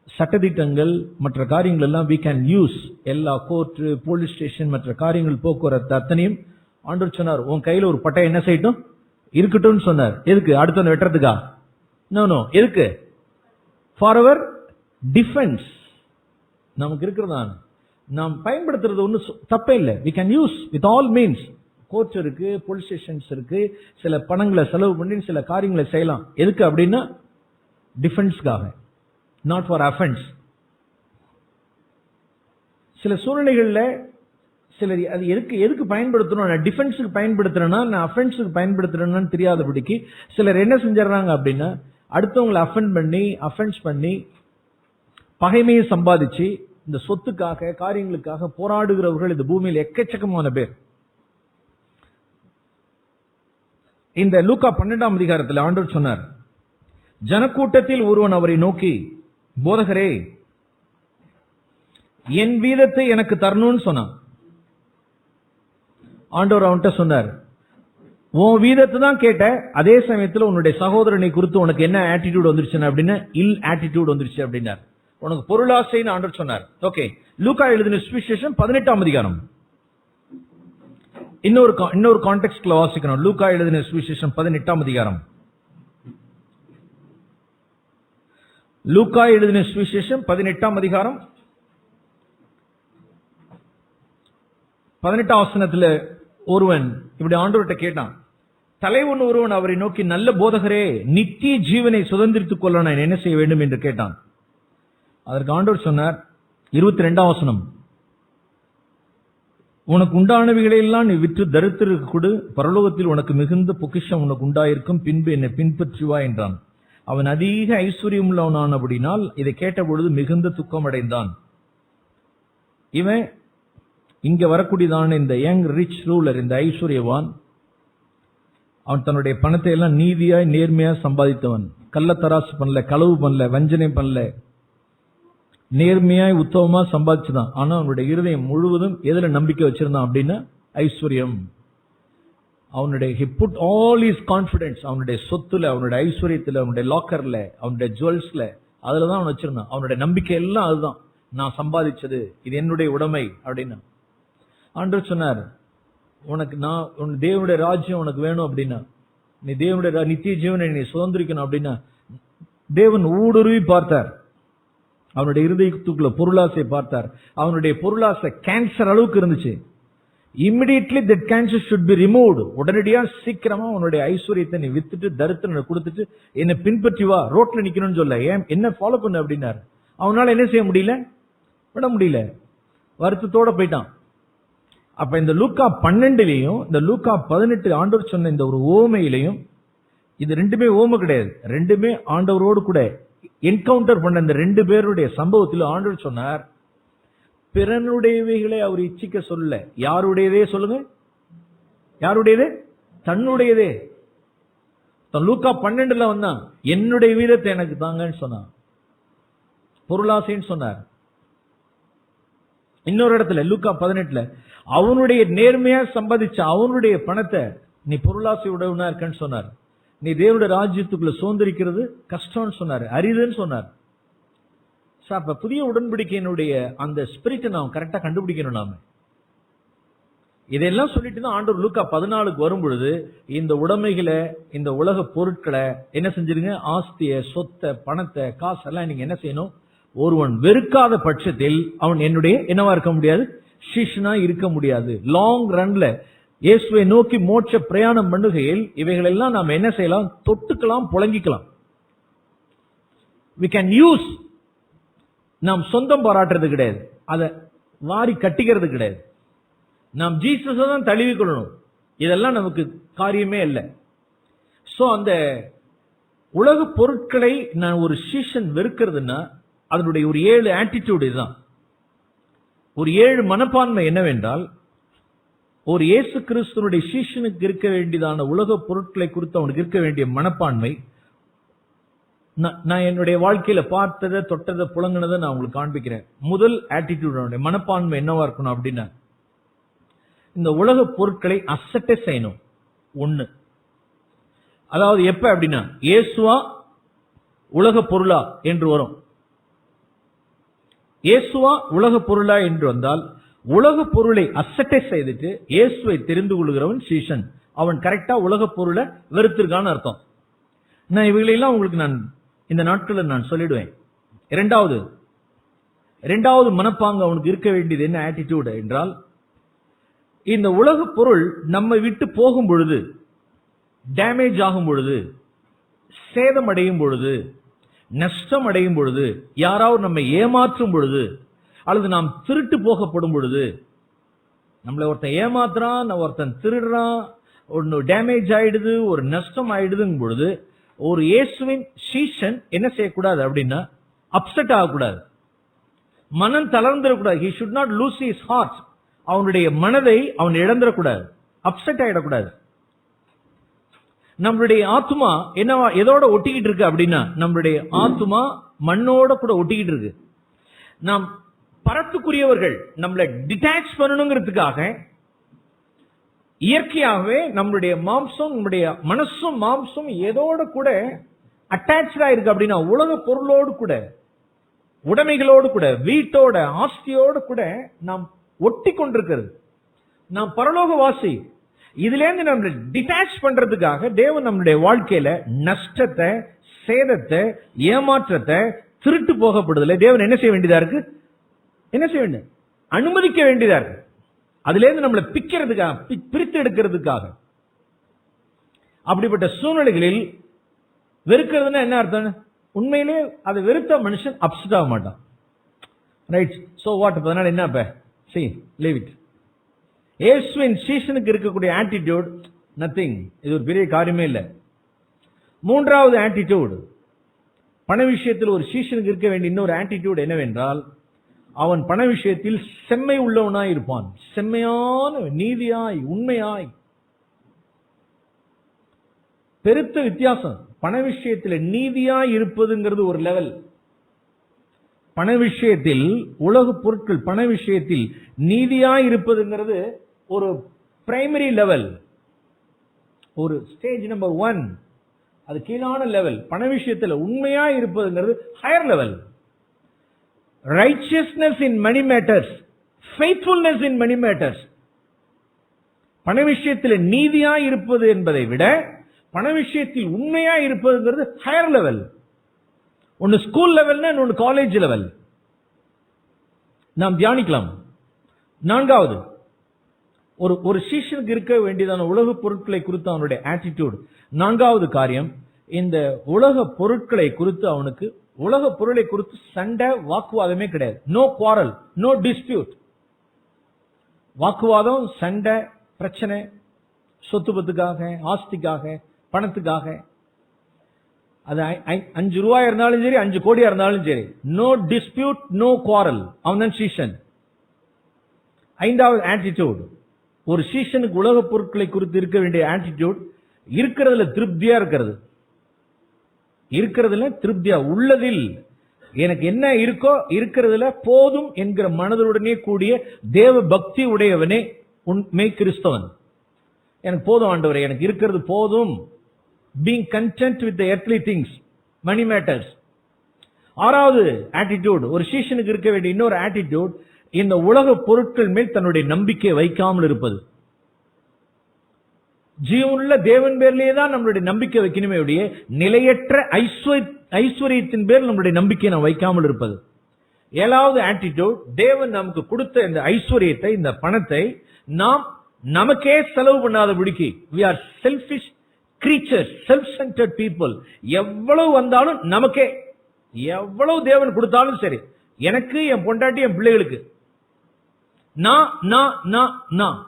[SPEAKER 1] சட்டதிட்டங்கள் மற்ற காரியங்கள் எல்லாம் we can use. எல்லா கோர்ட், போலீஸ் ஸ்டேஷன், மற்ற காரியங்கள், போக்குவரத்து அத்தனையும் ஆண்டவர் சொன்னார், உன் கையில ஒரு பட்டை என்ன செய்யட்டும்? இருக்கட்டும் சொன்னார். எதுக்கு? அடுத்த வெட்டுறதுக்கா? நோ. எதுக்கு? ஃபார் அவர் டிஃபென்ஸ். நமக்கு இருக்கிறதான நாம் பயன்படுத்துறது ஒன்றும் தப்பே இல்லை. we can use with all means. Court இருக்கு, போலீஸ் ஸ்டேஷன்ஸ் இருக்கு, சில பணங்களை செலவு பண்ணி சில காரியங்களை செய்யலாம். எதுக்கு அப்படின்னா, டிஃபென்ஸ்க்காக, நாட் ஃபார் அஃபென்ஸ். சில சூழ்நிலைகளில் சிலர் அது எதுக்கு பயன்படுத்தணும், நான் டிஃபென்ஸுக்கு பயன்படுத்துறேன்னா நான் அஃபென்ஸுக்கு பயன்படுத்துறேன்னு தெரியாதபடிக்கு சிலர் என்ன செஞ்சிடறாங்க அப்படின்னா, அடுத்தவங்களை அஃபென்ஸ் பண்ணி பகைமையை சம்பாதிச்சு இந்த சொத்துக்காக, காரியங்களுக்காக போராடுகிறவர்கள் இந்த பூமியில் எக்கச்சக்கமான பேர். இந்த லூக்கா 12ஆம் அதிகாரத்தில் ஆண்டவர் சொன்னார், ஜனக்கூட்டத்தில் ஒருவன் அவரை நோக்கி, போதகரே, என் வீதத்தை எனக்கு தரணும்னு சொன்னான். ஆண்டவர் அவன்கிட்ட சொன்னார், உன் வீதத்தை தான் கேட்ட, அதே சமயத்தில் உன்னுடைய சகோதரனை குறித்து உனக்கு என்ன ஆட்டிடியூட் வந்துருச்சு அப்படின்னா, இல் ஆட்டிடியூட் வந்துருச்சு அப்படின்னார். உனக்கு பொருளாசைன்னு ஆண்டவர் சொன்னார். ஓகே, லூக்கா எழுதின சுவிசேஷம் 18ஆம் அதிகாரம். இன்னொரு கான்டெக்ஸ்ட்ல வாசிக்கணும். லூக்கா எழுதின சுவிசேஷம் 18ஆம் அதிகாரம். லூக்கா எழுதின சுவிசேஷம் 18ஆம் அதிகாரம் 18ஆம் வசனத்துல ஒருவன் இப்படி ஆண்டவர்கிட்ட கேட்டான், தலைவன் ஒருவன் அவரை நோக்கி, நல்ல போதகரே, நித்திய ஜீவனை சுதந்திரித்துக் கொள்ள நான் என்ன செய்ய வேண்டும் என்று கேட்டான். அதற்கு ஆண்டவர் சொன்னார், 22ஆம் வசனம், உனக்கு உண்டானவைகளை எல்லாம் நீ விற்று தரித்திற்கு கொடு, பரலோகத்தில் உனக்கு மிகுந்த பொக்கிஷம் உனக்கு உண்டாயிருக்கும், பின்பு என்னை பின்பற்றுவா என்றான். அவன் அதிக ஐஸ்வர்யம் உள்ளவனானபடினால் இதை கேட்ட பொழுது மிகுந்த துக்கம் அடைந்தான். இவன் இங்க வரக்கூடியதான இந்த யங் ரிச் ரூலர், இந்த ஐஸ்வர்யவான், அவன் தன்னுடைய பணத்தை எல்லாம் நீதியாய் நேர்மையா சம்பாதித்தவன். கள்ளத்தராசு பண்ணல, களவு பண்ணல, வஞ்சனை பண்ணல, நேர்மையாய் உத்தமமா சம்பாதிச்சுதான். ஆனா அவனுடைய இருதயம் முழுவதும் எதுல நம்பிக்கை வச்சிருந்தான் அப்படின்னா ஐஸ்வர்யம். அவனுடைய he put all his confidence அவனுடைய சொத்துல, அவனுடைய ஐஸ்வர்யத்துல, அவனுடைய லாக்கர்ல, அவனுடைய ஜுவல்ஸ்ல, அதுலதான் அவன் வச்சிருந்தான். அவனுடைய நம்பிக்கை எல்லாம் அதுதான். நான் சம்பாதிச்சது, இது என்னுடைய உடைமை அப்படின்னு. ஆண்டவர் சொன்னார், உனக்கு நான் தேவனுடைய ராஜ்யம் உனக்கு வேணும் அப்படின்னா, நீ தேவனுடைய நித்திய ஜீவனை நீ சுதந்திரிக்கணும் அப்படின்னா, தேவன் ஊடுருவி பார்த்தார். அவனுடைய இருதயத்துக்குள்ள பொருளாசை பார்த்தார். அவனுடைய பொருளாசை கேன்சர் அளவுக்கு இருந்துச்சு. Immediately that cancer should be removed. உடனடியா சீக்கிரமா உன்னுடைய ஐஸ்வர்யத்தை நீ வித்துட்டு தரித்திரனை கொடுத்துட்டு என்னை பின்பற்றி வா, ரோட்ல நிக்கணும்னு சொல்ல, ஏன் என்ன ஃபாலோ பண்ணு அப்படின்னாரு. அவனால என்ன செய்ய முடியல, விட முடியல, வருத்தத்தோட போயிட்டான். அப்ப இந்த லூக்கா 12லயும் இந்த லூக்கா 18 ஆண்டவர் சொன்ன இந்த ஒரு ஓமையிலையும், இது ரெண்டுமே ஓமை கிடையாது, ரெண்டுமே ஆண்டவரோடு கூட என்கவுண்டர் பண்ண இந்த ரெண்டு பேருடைய சம்பவத்தில் ஆண்டவர் சொன்னார், பிறனுடையவைகளை அவர் இச்சிக்க சொல்ல. யாருடையதே சொல்லுங்க, யாருடையதே? தன்னுடையதே. லூக்கா 12ல வந்தான், என்னுடைய வீரத்தை எனக்கு தாங்கன்னு சொன்னான், பொருளாசைன்னு சொன்னார். இன்னொரு இடத்துல லூக்கா 18ல அவனுடைய நேர்மையா சம்பாதிச்ச அவனுடைய பணத்தை நீ பொருளாசை உடையவனா இருக்கன்னு சொன்னார். நீ தேவனுடைய ராஜ்யத்துக்குள்ள சுதந்திரிக்கிறது கஷ்டம்னு சொன்னார், அரிதுன்னு சொன்னார். அப்ப புதிய உடன்படிக்கையினுடைய அந்த ஸ்பிரிட்டை நாம் கரெக்டா கண்டுபிடிக்கணும். நாம இதெல்லாம் சொல்லிட்டு தான் ஆண்டவர் லூக்கா 14க்கு வரும் பொழுது இந்த உடைமைகளை, இந்த உலக பொருட்களை என்ன செஞ்சிருங்க, ஆஸ்திய, சொத்தை, பணத்தை, காசெல்லாம் நீங்க என்ன செய்யணும், ஒருவன் வெறுக்காத பட்சத்தில் அவன் என்னுடைய என்னவா இருக்க முடியாது, சீஷனா இருக்க முடியாது. லாங் ரன்ல இயேசுவை நோக்கி மோட்ச பிரயாணம் பண்ணுகையில் இவைகள் எல்லாம் நாம் என்ன செய்யலாம், தொட்டுக்கலாம், புழங்கிக்கலாம். we can use. நாம் சொந்தம் பாராட்டுறது கிடையாது, அதை வாரி கட்டிக்கிறது கிடையாது. நாம் ஜீசஸை தான் தழுவி கொள்ளணும். இதெல்லாம் நமக்கு காரியமே இல்லை. சோ அந்த உலக பொருட்களை நான் ஒரு சீஷன் வெறுக்கிறதுனா அதனுடைய ஒரு 7 ஆட்டிடியூட் இதுதான். ஒரு 7 மனப்பான்மை என்னவென்றால், ஒரு இயேசு கிறிஸ்துனுடைய சீஷனுக்கு இருக்க வேண்டியதான உலக பொருட்களை குறித்து அவனுக்கு இருக்க வேண்டிய மனப்பான்மை, நான் என்னுடைய வாழ்க்கையில பார்த்ததை, தொட்டதை, புழங்கினதை நான் உங்களுக்கு காண்பிக்கிறேன். முதல் ஆட்டிடியூட் மனப்பான்மை என்னவா இருக்கணும் அப்படின்னா, இந்த உலக பொருட்களை அசட்டை செய்யணும். ஒண்ணு, அதாவது எப்ப அப்படின்னா, இயேசுவா உலக பொருளா என்று வரும். இயேசுவா உலக பொருளா என்று வந்தால், உலக பொருளை அசட்டை செய்துட்டு இயேசுவை தெரிந்து கொள்கிறவன் சீஷன். அவன் கரெக்டா உலக பொருளை வெறுத்திருக்கான்னு அர்த்தம். நான் இவைகளெல்லாம் உங்களுக்கு நான் இந்த நாட்களில் நான் சொல்லிடுவேன். இரண்டாவது மனப்பாங்கு அவனுக்கு இருக்க வேண்டியது என்ன ஆட்டிடியூட் என்றால், இந்த உலக பொருள் நம்மை விட்டு போகும் பொழுது, டேமேஜ் ஆகும் பொழுது, சேதம் அடையும் பொழுது, நஷ்டம் அடையும் பொழுது, யாராவது நம்மை ஏமாற்றும் பொழுது, அல்லது நாம் திருட்டு போகப்படும் பொழுது, நம்மளை ஒருத்தன் ஏமாத்துறான், ஒருத்தன் திருடுறான், ஒன்னு டேமேஜ் ஆயிடுது, ஒரு நஷ்டம் ஆயிடுதுங்கும் பொழுது, ஒரு இயேசுவின் சீஷன் என்ன செய்யக்கூடாது அப்படின்னா, அப்செட் ஆகக்கூடாது, மனம் தளர்ந்துடக்கூடாது. he should not lose his heart. அவனுடைய மனதை அவன் இழந்துடக்கூடாது, அப்செட் ஆயிடக்கூடாது. நம்மளுடைய ஆத்மா என்னவா எதோட ஒட்டிக்கிட்டு இருக்கு அப்படின்னா, நம்மளுடைய ஆத்மா மண்ணோட கூட ஒட்டிக்கிட்டு இருக்கு. நாம் பரத்துக்குரியவர்கள், நம்மளை டிட்டாச் பண்ணணுங்கிறதுக்காக இயற்கையாகவே நம்மளுடைய மாம்சம், நம்முடைய மனசும் மாம்சம் எதோட கூட அட்டாச்சா இருக்கு அப்படின்னா, உலக பொருளோடு கூட, உடைமைகளோடு கூட, வீட்டோட, ஆஸ்தியோடு கூட நாம் ஒட்டி கொண்டிருக்கிறது. நாம் பரலோகவாசி. இதுல இருந்து நம்ம டிட்டாச் பண்றதுக்காக தேவன் நம்முடைய வாழ்க்கையில நஷ்டத்தை, சேதத்தை, ஏமாற்றத்தை, திருட்டு போகப்படுதல தேவன் என்ன செய்ய வேண்டியதா இருக்கு, என்ன செய்ய வேண்டும், அனுமதிக்க வேண்டியதா இருக்கு. அதுல இருந்து நம்மளை பிக்கிறதுக்காக, பிரித்து எடுக்கிறதுக்காக. அப்படிப்பட்ட சூழ்நிலைகளில் வெறுக்கிறதுனா என்ன அர்த்தம், உண்மையிலே அதை வெறுத்த மனுஷன் அப்செட் ஆக மாட்டான். ரைட், சோ வாட், அதனால என்ன இப்ப see leave it. இயேசுவின் சீஷனுக்கு இருக்கக்கூடிய ஆட்டிடியூட் நத்திங், இது ஒரு பெரிய காரியமே இல்லை. மூன்றாவது ஆட்டிடியூட், பண விஷயத்தில் ஒரு சீஷனுக்கு இருக்க வேண்டிய இன்னொரு ஆட்டிடியூட் என்னவென்றால், அவன் பண விஷயத்தில் செம்மை உள்ளவனாய் இருப்பான். செம்மையான, நீதியாய், உண்மையாய். பெருத்த வித்தியாசம். பண விஷயத்தில் நீதியாய் இருப்பதுங்கிறது ஒரு லெவல். பண விஷயத்தில், உலக பொருட்கள் பண விஷயத்தில் நீதியாய் இருப்பதுங்கிறது ஒரு பிரைமரி லெவல், ஒரு ஸ்டேஜ் நம்பர் 1. அது கீழான லெவல். பண விஷயத்தில் உண்மையா இருப்பதுங்கிறது higher level. Righteousness in money matters, faithfulness in money matters. பண விஷயத்தில் நீதியா இருப்பது என்பதை விட பண விஷயத்தில் உண்மையா இருப்பதுங்கிறது ஹையர் லெவல். ஒன்னு ஸ்கூல் லெவல்னா இன்னொன்னு காலேஜ் லெவல். நாம் தியானிக்கலாம். 4வது, ஒரு சீஷனுக்கு இருக்க வேண்டியதான உலக பொருட்களை குறித்து அவனுடைய ஆட்டிடியூட். 4வது காரியம், இந்த உலக பொருட்களை குறித்து அவனுக்கு, உலக பொருளை குறித்து சண்டை, வாக்குவாதமே கிடையாது. No quarrel, no dispute. வாக்குவாதம், சண்டை, பிரச்சனை, சொத்து பத்துக்காக, ஆஸ்திக்காக, பணத்துக்காக, அது 5 ரூபாய் இருந்தாலும் சரி, 5 கோடியா இருந்தாலும் சரி, நோ டிஸ்பியூட், நோ குவாரல். அவன் சீஷன். 5வது ஆட்டிடியூட், ஒரு சீஷனுக்கு உலக பொருட்களை குறித்து இருக்க வேண்டிய ஆட்டிடியூட், இருக்கிறதுல திருப்தியா இருக்கிறது. இருக்கிறதுல திருப்தியா, உள்ளதில் எனக்கு என்ன இருக்கோ இருக்கிறதுல போதும் என்கிற மனதுடனே கூடிய தேவ பக்தி உடையவனே உண்மை கிறிஸ்தவன். எனக்கு போதும் ஆண்டவரே, எனக்கு இருக்கிறது போதும். being content with the earthly things, money matters. 6வது ஆட்டிடியூட், ஒரு சீஷனுக்கு இருக்க வேண்டிய இன்னொரு ஆட்டிடியூட், இந்த உலக பொருட்கள் மேல் தன்னுடைய நம்பிக்கை வைக்காமல் இருப்பது. ஜீவனுள்ள தேவன் பேர்லயே தான் நம்மளுடைய நம்பிக்கை வைக்கணுமே ஒழிய நிலையற்ற ஐஸ்வர்யத்தின் பேர் நம்மளுடைய நம்பிக்கையை நாம் வைக்காமல் இருப்பது. 7வது ஆட்டிடியூட், தேவன் நமக்கு கொடுத்த இந்த ஐஸ்வர்யத்தை, இந்த பணத்தை நாம் நமக்கே செலவு பண்ணாதபடிக்கு, we are selfish creatures, self-centered people. எவ்வளவு வந்தாலும் நமக்கே, எவ்வளவு தேவன் கொடுத்தாலும் சரி, எனக்கு, என் பொண்டாட்டி, என் பிள்ளைகளுக்கு, நான்.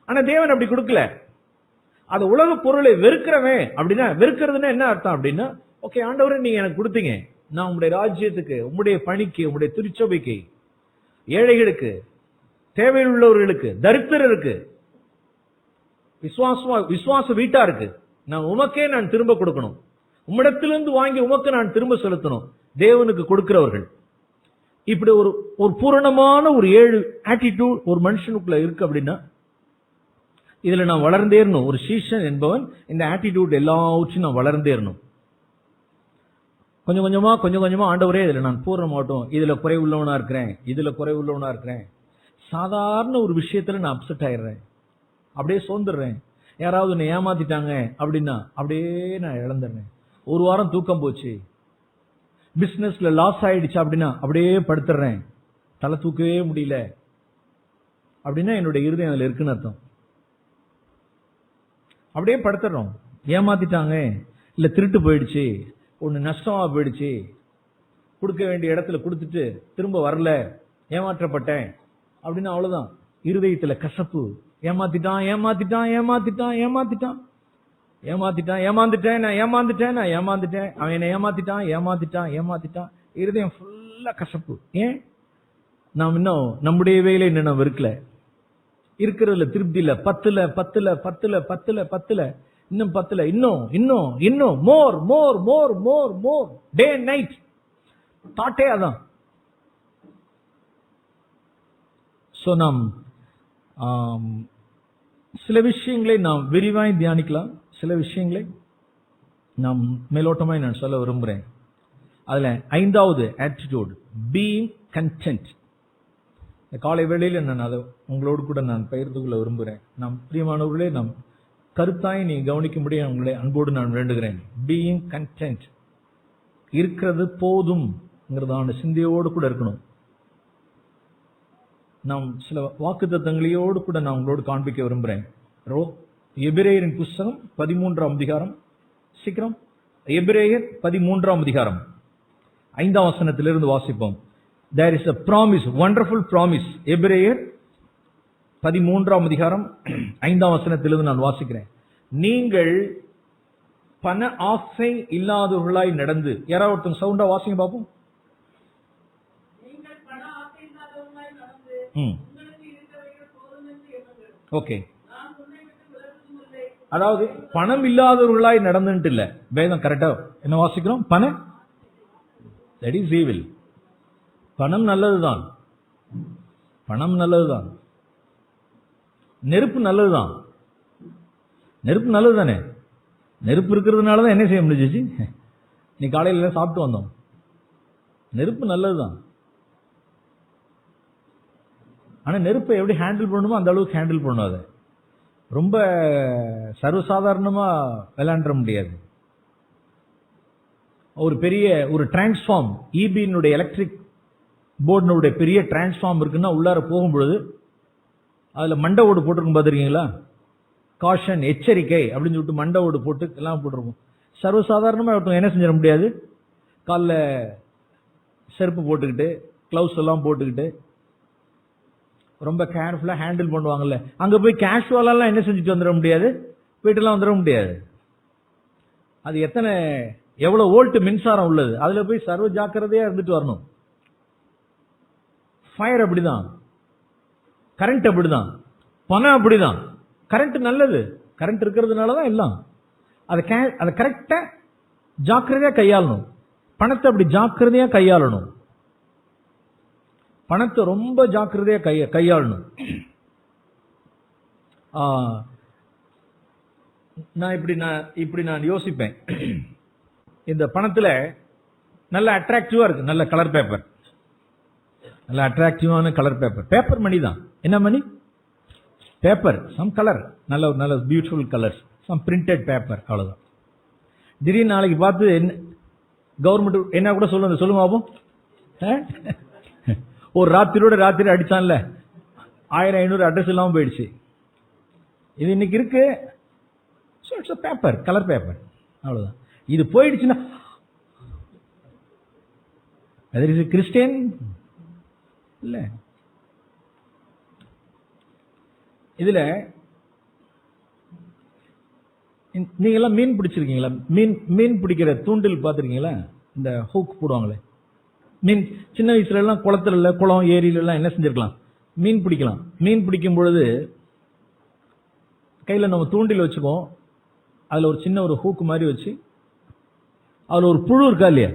[SPEAKER 1] ஆனா தேவன் அப்படி கொடுக்கல. அது உலக பொருளை வெறுக்கிறவன். அப்படின்னா வெறுக்கிறதுன்னா என்ன அர்த்தம் அப்படின்னா, ஓகே ஆண்டவரே நீங்க எனக்கு கொடுத்தீங்க, நான் உங்களுடைய ராஜ்யத்துக்கு, உங்களுடைய பணிக்கு, உங்களுடைய திருச்சபைக்கு, ஏழைகளுக்கு, தேவையில் உள்ளவர்களுக்கு, தரித்திரருக்கு, விசுவாச வீட்டாருக்கு நான் உமக்கே நான் திரும்ப கொடுக்கணும். உம்மிடத்திலிருந்து வாங்கி உமக்கு நான் திரும்ப செலுத்தணும். தேவனுக்கு கொடுக்கிறவர்கள். இப்படி ஒரு பூரணமான ஒரு 7 ஆட்டிடியூட் ஒரு மனுஷனுக்குள்ள இருக்கு. அப்படின்னா இதுல நான் வளர்ந்தேறணும். ஒரு சீஷன் என்பவன் இந்த ஆட்டிடியூட் எல்லாவற்றையும் நான் வளர்ந்தேறணும். கொஞ்சம் கொஞ்சமா ஆண்டவரே இதுல நான் பூரணமாட்டோம், இதுல குறை உள்ளவனா இருக்கிறேன், இதுல குறை உள்ளவனா இருக்கிறேன். சாதாரண ஒரு விஷயத்துல நான் அப்செட் ஆயிடுறேன், அப்படியே சோர்ந்துடுறேன். யாராவது என்னை ஏமாத்திட்டாங்க அப்படின்னா அப்படியே நான் இழந்துடுறேன். ஒரு வாரம் தூக்கம் போச்சு, பிசினஸ்ல லாஸ் ஆயிடுச்சு அப்படின்னா அப்படியே படுத்துறேன், தலை தூக்கவே முடியல அப்படின்னா என்னுடைய இருதயம் அதுல இருக்குன்னு அர்த்தம். அப்படியே படுத்துறோம். ஏமாத்திட்டாங்க, இல்ல திருட்டு போயிடுச்சு, ஒன்னு நஷ்டமா போயிடுச்சு, கொடுக்க வேண்டிய இடத்துல கொடுத்துட்டு திரும்ப வரல, ஏமாற்றப்பட்டேன் அப்படின்னா அவ்வளவுதான். இருதயத்துல கசப்பு. ஏமாத்திட்டான், அவன் என்ன ஏமாத்திட்டான். இருதயம் ஃபுல்லா கசப்பு. ஏன்? நாம் இன்னும் நம்முடைய வேலை இன்னும் வெறுக்கல, இருக்கிறதுல திருப்தி இல்ல. பத்துல இன்னும் பத்துல, இன்னும் மோர் டே அண்ட் நைட் தாட்டே அதான். சோ நாம் சில விஷயங்களை நாம் விரிவாய் தியானிக்கலாம். சில விஷயங்களை நாம் மேலோட்டமாய் நான் சொல்ல விரும்புகிறேன். அதுல 5வது ஆட்டிடியூட், பீயிங் கண்டென்ட். இந்த காலை வேளையில் நான் அதை உங்களோடு கூட நான் பகிர்ந்து கொள்ள விரும்புகிறேன். நாம் பிரியமானவர்களே, நாம் கருத்தாய் நீ கவனிக்கும்படி உங்களை அன்போடு நான் வேண்டுகிறேன். பீயிங் கண்டென்ட், இருக்கிறது போதும்ங்கிறதான சிந்தையோடு கூட இருக்கணும். நாம் சில வாக்குத்தத்தங்களோடு கூட நான் உங்களோடு காண்பிக்க விரும்புகிறேன். எபிரேயரின் புஸ்தகம் 13ஆம் அதிகாரம், சீக்கிரம் எபிரேயர் 13ஆம் அதிகாரம் 5ஆம் வசனத்திலிருந்து வாசிப்போம். There is a promise, wonderful promise. எபிரேயர் 13ஆம் அதிகாரம் 5ஆம் வசனத்திலிருந்து நான் வாசிக்கிறேன். நீங்கள் பண ஆசை இல்லாதவர்களாய் நடந்து, யாராவது ஒருத்தங்க சவுண்டா வாசிங்க பாப்போம். நீங்கள் பண ஆசை ஓகே. அதாவது பணம் இல்லாதவர்களாய் நடந்துட்டு இல்ல, வேதம் கரெக்டா என்ன வாசிக்கிறோம்? பணம் that is evil. பணம் நல்லதுதான், பணம் நல்லதுதான், நெருப்பு நல்லதுதான், நெருப்பு நல்லது தானே. நெருப்பு இருக்கிறதுனால தான் என்ன செய்ய முடிஞ்சிச்சு, நீ காலையில சாப்பிட்டு வந்தோம். நெருப்பு நல்லதுதான். ஆனா நெருப்பை எப்படி ஹேண்டில் பண்ணணுமோ அந்த அளவுக்கு ஹேண்டில் பண்ணும். அதை ரொம்ப சர்வசாதாரணமா விளையாண்ட முடியாது. ஒரு பெரிய ஒரு டிரான்ஸ்ஃபார்ம், இபியினுடைய எலக்ட்ரிக் போர்டினுடைய பெரிய டிரான்ஸ்ஃபார்ம் இருக்குன்னா உள்ளார போகும்பொழுது அதுல மண்டை ஓடு போட்டிருக்கும் பார்த்துருக்கீங்களா? காஷன், எச்சரிக்கை அப்படின்னு சொல்லிட்டு மண்டை ஓடு போட்டு எல்லாம் போட்டிருக்கும். சர்வசாதாரணமா என்ன செஞ்சிட முடியாது. காலில் செருப்பு போட்டுக்கிட்டு கிளவுஸ் எல்லாம் போட்டுக்கிட்டு ரொம்ப கேர்ஃபுல்லா ஹேண்டில் பண்ணுவாங்கல்ல. அங்க போய் கேஷுவலெல்லாம் என்ன செஞ்சுட்டு வந்துட முடியாது, போயிட்டுலாம் வந்துட முடியாது. அது எவ்வளவு வோல்ட் மின்சாரம் உள்ளது, அதுல போய் சர்வ ஜாக்கிரதையா இருந்துட்டு வரணும். ஃபயர் அப்படிதான், கரண்ட் அப்படிதான், பணம் அப்படிதான். கரண்ட் நல்லது, கரண்ட் இருக்கிறதுனாலதான் எல்லாம். அதை கரெக்டா ஜாக்கிரதையா கையாளணும். பணத்தை அப்படி ஜாக்கிரதையா கையாளணும். பணத்தை ரொம்ப ஜாக்கிரதையா கையாளணும். நான் யோசிப்பேன், இந்த பணத்துல நல்ல அட்ராக்டிவா இருக்கு, நல்ல கலர் பேப்பர், நல்ல அட்ராக்டிவான கலர் பேப்பர். பேப்பர் மணி தான். என்ன மணி? பேப்பர், சம் கலர், நல்ல beautiful colours, some printed paper, அவ்வளவுதான். திடீர்னு நாளைக்கு பார்த்து கவர்மெண்ட் என்ன கூட சொல்லுங்க பாப்போம். ஒரு ராத்திரி அடிச்சான்ல, 1500 அட்ரஸ் இல்லாம போயிடுச்சு. இது இன்னைக்கு இருக்கு பேப்பர், கலர் பேப்பர், அவ்வளவுதான். இது போயிடுச்சுன்னா கிறிஸ்டியன் இல்ல. இதுல நீங்க எல்லாம் மீன் பிடிச்சிருக்கீங்களா? மீன் பிடிக்கிற தூண்டில் பார்த்திருக்கீங்களா? இந்த ஹூக் போடுவாங்களே மீன். சின்ன வயசுல எல்லாம் குளத்துல, குளம், ஏரியில எல்லாம் என்ன செஞ்சிருக்கலாம், மீன் பிடிக்கலாம். மீன் பிடிக்கும் பொழுது கையில நம்ம தூண்டில் வச்சுக்கோம், அதுல ஒரு சின்ன ஒரு ஹூக் மாதிரி வச்சு, அதுல ஒரு புழு இருக்கா இல்லையா,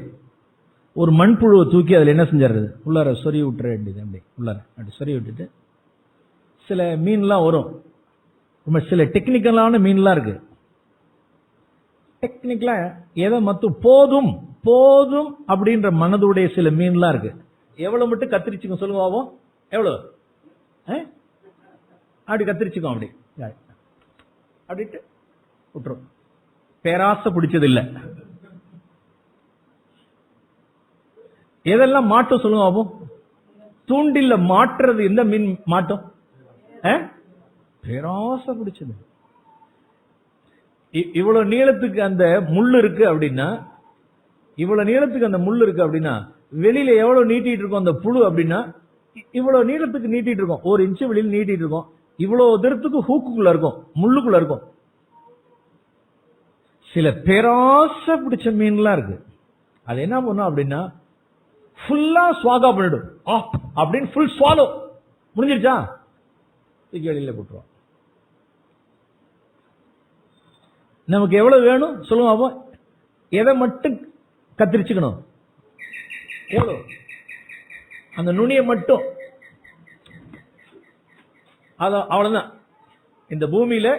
[SPEAKER 1] ஒரு மண்புழுவை தூக்கி அதுல என்ன செஞ்சிடுறது, உள்ளார சொறி விட்டுற வேண்டியது. அப்படி உள்ளார அப்படி சொறி விட்டுட்டு சில மீன்லாம் வரும். ரொம்ப சில டெக்னிக்கலான மீன்லாம் இருக்கு. டெக்னிக்கலா எதை மட்டும் போதும் போதும் அப்படின்ற மனதுடைய சில மீன்லாம் இருக்கு. எவ்வளவு மட்டும் கத்திரிச்சுக்கும் சொல்லுவாவோ, எவ்வளவு அப்படி கத்திரிச்சுக்கும், அப்படி அப்படின்ட்டு விட்டுரும். பேராசை பிடிச்சது இல்ல. எதெல்லாம் மாட்டும் சொல்லுவாவோ, தூண்டில்ல மாட்டுறது எந்த மீன் மாட்டும்? பேராசை பிடிச்சது. இவ்வளவு நீளத்துக்கு அந்த முள் இருக்கு அப்படின்னா, இவ்வளவு நீளத்துக்கு அந்த முள் இருக்கு அப்படின்னா, வெளியில எவ்வளவு நீட்டிட்டு இருக்கும் அந்த புழு அப்படின்னா, இவ்வளவு நீளத்துக்கு நீட்டிட்டு இருக்கும், 1 இன்ச்சு வெளியில நீட்டிட்டு இருக்கும். இவ்வளவு தூரத்துக்கு ஹூக்குள்ள இருக்கும், முள்ளுக்குள்ள இருக்கும். சில பேராசை பிடிச்ச மீன்லாம் இருக்கு. அது என்ன பண்ணும் அப்படின்னா, ஃபுல்லா ஸ்வாகா பண்ணிடும். அப்படின்னு ஃபுல் ஸ்வாலோ முடிஞ்சிருச்சா, வெளியில போட்டுருவோம். நமக்கு எவ்வளவு வேணும் சொல்லுங்க, எதை மட்டும் கத்திரிச்சுக்கணும், எவ்வளவு அந்த நுனிய மட்டும், அவ்வளவுதான். இந்த பூமியில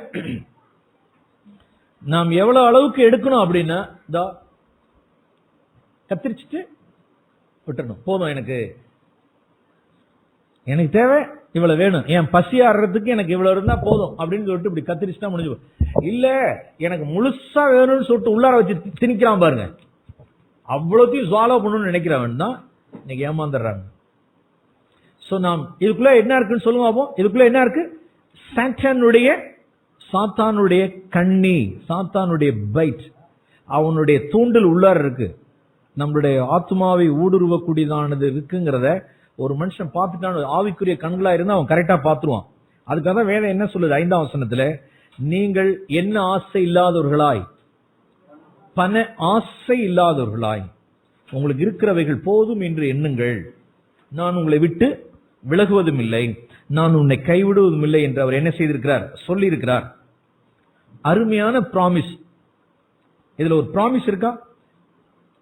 [SPEAKER 1] நாம் எவ்வளவு அளவுக்கு எடுக்கணும் அப்படின்னா, கத்திரிச்சுட்டு விட்டுறணும். போதும், எனக்கு தேவை இவ்வளவு வேணும், என் பசி ஆடுறதுக்கு எனக்கு இவ்வளவு இருந்தா போதும் அப்படின்னு சொல்லிட்டு இப்படி கத்திரிச்சுட்டா முடிஞ்சு. இல்ல எனக்கு முழுசா வேணும்னு சொல்லிட்டு உள்ளார வச்சு திணிக்கிறான் பாருங்க, அவ்வளோத்தையும் ஃபாலோ பண்ணணும்னு நினைக்கிறவன் தான் இன்னைக்கு ஏமாந்துடுறாங்க. சோ நாம் இதுக்குள்ள என்ன இருக்குன்னு சொல்லுவாப்போ, இதுக்குள்ள என்ன இருக்கு? சாத்தானுடைய கண்ணி, சாத்தானுடைய பைட், அவனுடைய தூண்டல் உள்ளார இருக்கு. நம்மளுடைய ஆத்மாவை ஊடுருவக்கூடியதானது இருக்குங்கிறத ஒரு மனுஷன் பார்த்துட்டான், ஆவிக்குரிய கண்களா இருந்தா அவன் கரெக்டா பார்த்துருவான். அதுக்காக வேதம் என்ன சொல்லுது 5ஆம் வசனத்துல, நீங்கள் என்ன ஆசை இல்லாதவர்களாய், பண ஆசை இல்லாதவர்களாய், உங்களுக்கு இருக்கிறவைகள் போதும் என்று எண்ணுங்கள், நான் உங்களை விட்டு விலகுவதும் இல்லை, நான் உன்னை கைவிடுவதும் இல்லை என்று அவர் என்ன செய்திருக்கிறார், சொல்லி இருக்கிறார். அருமையான ப்ராமிஸ். இதுல ஒரு ப்ராமிஸ் இருக்கா?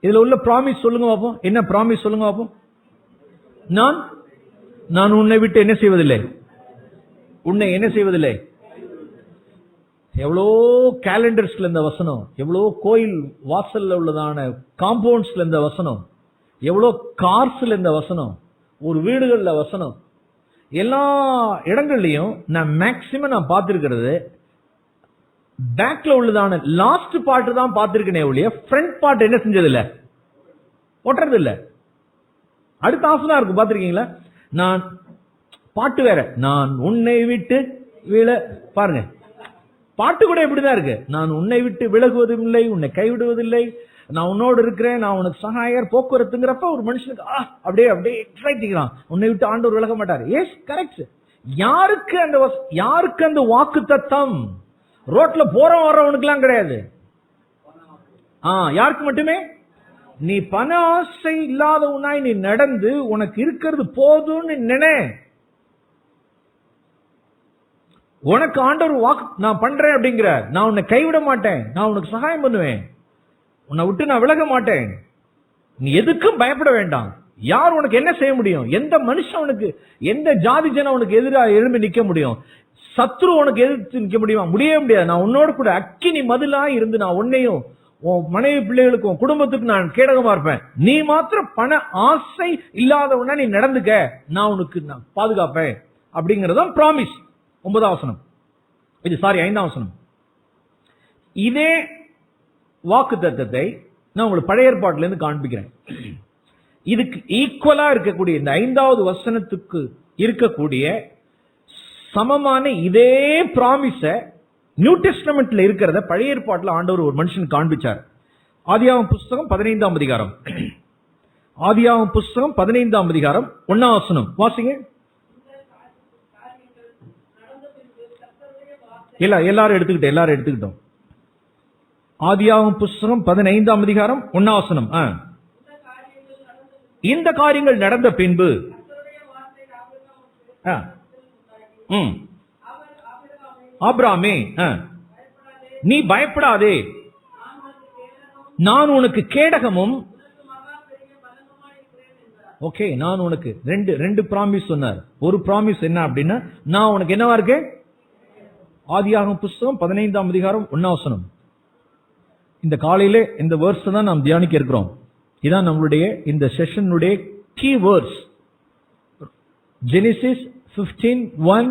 [SPEAKER 1] இதுல உள்ள ப்ராமிஸ் சொல்லுங்க பாப்போம். என்ன ப்ராமிஸ் சொல்லுங்க பாப்போம். நான் உன்னை விட்டு என்ன செய்வதில்லை, உன்னை என்ன செய்வதில்லை. எவ்வளோ கேலண்டர்ஸ்ல இந்த வசனம், எவ்வளோ கோயில் வாசல்ல உள்ளதான காம்பவுண்ட்ஸ்ல இந்த வசனம், எவ்வளோ கார்ஸ்ல இந்த வசனம், ஒரு வீடுகள்ல வசனம், எல்லா இடங்கள்லயும் நான் மேக்சிமம் நான் பார்த்திருக்கிறது பேக்ல உள்ளதான லாஸ்ட் பார்ட் தான் பார்த்திருக்கேனே ஒழிய ஃப்ரண்ட் பார்ட் என்ன செஞ்சது இல்ல, ஒட்டுறது இல்ல. அடுத்த ஆசனா இருக்கு பார்த்திருக்கீங்களா? நான் பாட்டு வேற, நான் உன்னை விட்டு பாருங்க, பாட்டு கூட எப்படிதான் இருக்கு. நான் உன்னை விட்டு விலகுவதும் இல்லை, உன்னை கைவிடுவதில்லை, நான் உன்னோடு இருக்கிறேன், நான் உனக்கு சகாயர், போக்குவரத்துங்கிறப்ப ஒரு மனுஷனுக்கு அப்படியே அப்படியே எக்ஸைட்டிங்கிறான். உன்னை விட்டு ஆண்டவர் விலக மாட்டார். Yes, correct. யாருக்கு அந்த வாக்கு தத்தம்? ரோட்ல போற வர்றவனுக்கு எல்லாம் கிடையாது. யாருக்கு மட்டுமே? நீ பண ஆசை இல்லாதவனாய் நீ நடந்து உனக்கு இருக்கிறது போதும்னு நினை. உனக்கு ஆண்டவர் வாக்கு நான் பண்றேன் அப்படிங்கிற, நான் உன்னை கைவிட மாட்டேன், நான் உனக்கு சகாயம் பண்ணுவேன், உன்னை விட்டு நான் விலக மாட்டேன், நீ எதுக்கும் பயப்பட வேண்டாம். யார் உனக்கு என்ன செய்ய முடியும்? எந்த மனுஷன் உனக்கு, எந்த ஜாதி ஜனம் உனக்கு எதிராக எழும்பி நிக்க முடியும்? சத்ரு உனக்கு எதிர்த்து நிக்க முடியுமா? முடியவே முடியாது. நான் உன்னோட கூட அக்கினி மதிலா இருந்து நான் உன்னையும் உன் மனைவி பிள்ளைகளுக்கும் குடும்பத்துக்கு நான் கேடகமா இருப்பேன். நீ மாத்திரம் பண ஆசை இல்லாதவனா நீ நடந்துக்க, நான் உனக்கு நான் பாதுகாப்பேன் அப்படிங்கறதான் பிராமிஸ். 9ஆம் வசனம். இது 5ஆம் வசனம். இதே வாக்கு தத்தத்தை நான் உங்களுக்கு பழைய ஏற்பாட்டில இருந்து காண்பிக்கிறேன். இதுக்கு ஈக்குவலா இருக்கக்கூடிய இந்த 5வது வசனத்துக்கு இருக்கக்கூடிய சமமான இதே பிராமிஸ நியூ டெஸ்டமெண்ட்ல இருக்கிறத பழைய ஏற்பாட்டில் ஆண்டவர் ஒரு மனுஷன் காண்பிச்சார். ஆதியாகமம் புஸ்தகம் 15ஆம் அதிகாரம். ஆதியாகமம் புஸ்தகம் 15ஆம் அதிகாரம் 1ஆம் வசனம் வாசிங்க. எல்லாரும் எடுத்துக்கிட்டோம். ஆதியாகமம் புஸ்தகம் 15ஆம் அதிகாரம் 1ஆம் வசனம். இந்த காரியங்கள் நடந்த பின்பு ஆபிரகாமே, நீ பயப்படாதே, நான் உனக்கு கேடகமும். ஓகே, நான் உனக்கு ரெண்டு பிராமிஸ் சொன்னார். ஒரு பிராமிஸ் என்ன அப்படின்னா, நான் உனக்கு என்னவா இருக்கேன். ஆதியாகமம் புஸ்தகம் 15ஆம் அதிகாரம் 1ஆம் வசனம். இந்த காலையில இந்த வேர்ஸ் தான் நாம் தியானிக்க இருக்கிறோம். இதான் நம்மளுடைய இந்த செஷனுடைய key verse. Genesis 15:1,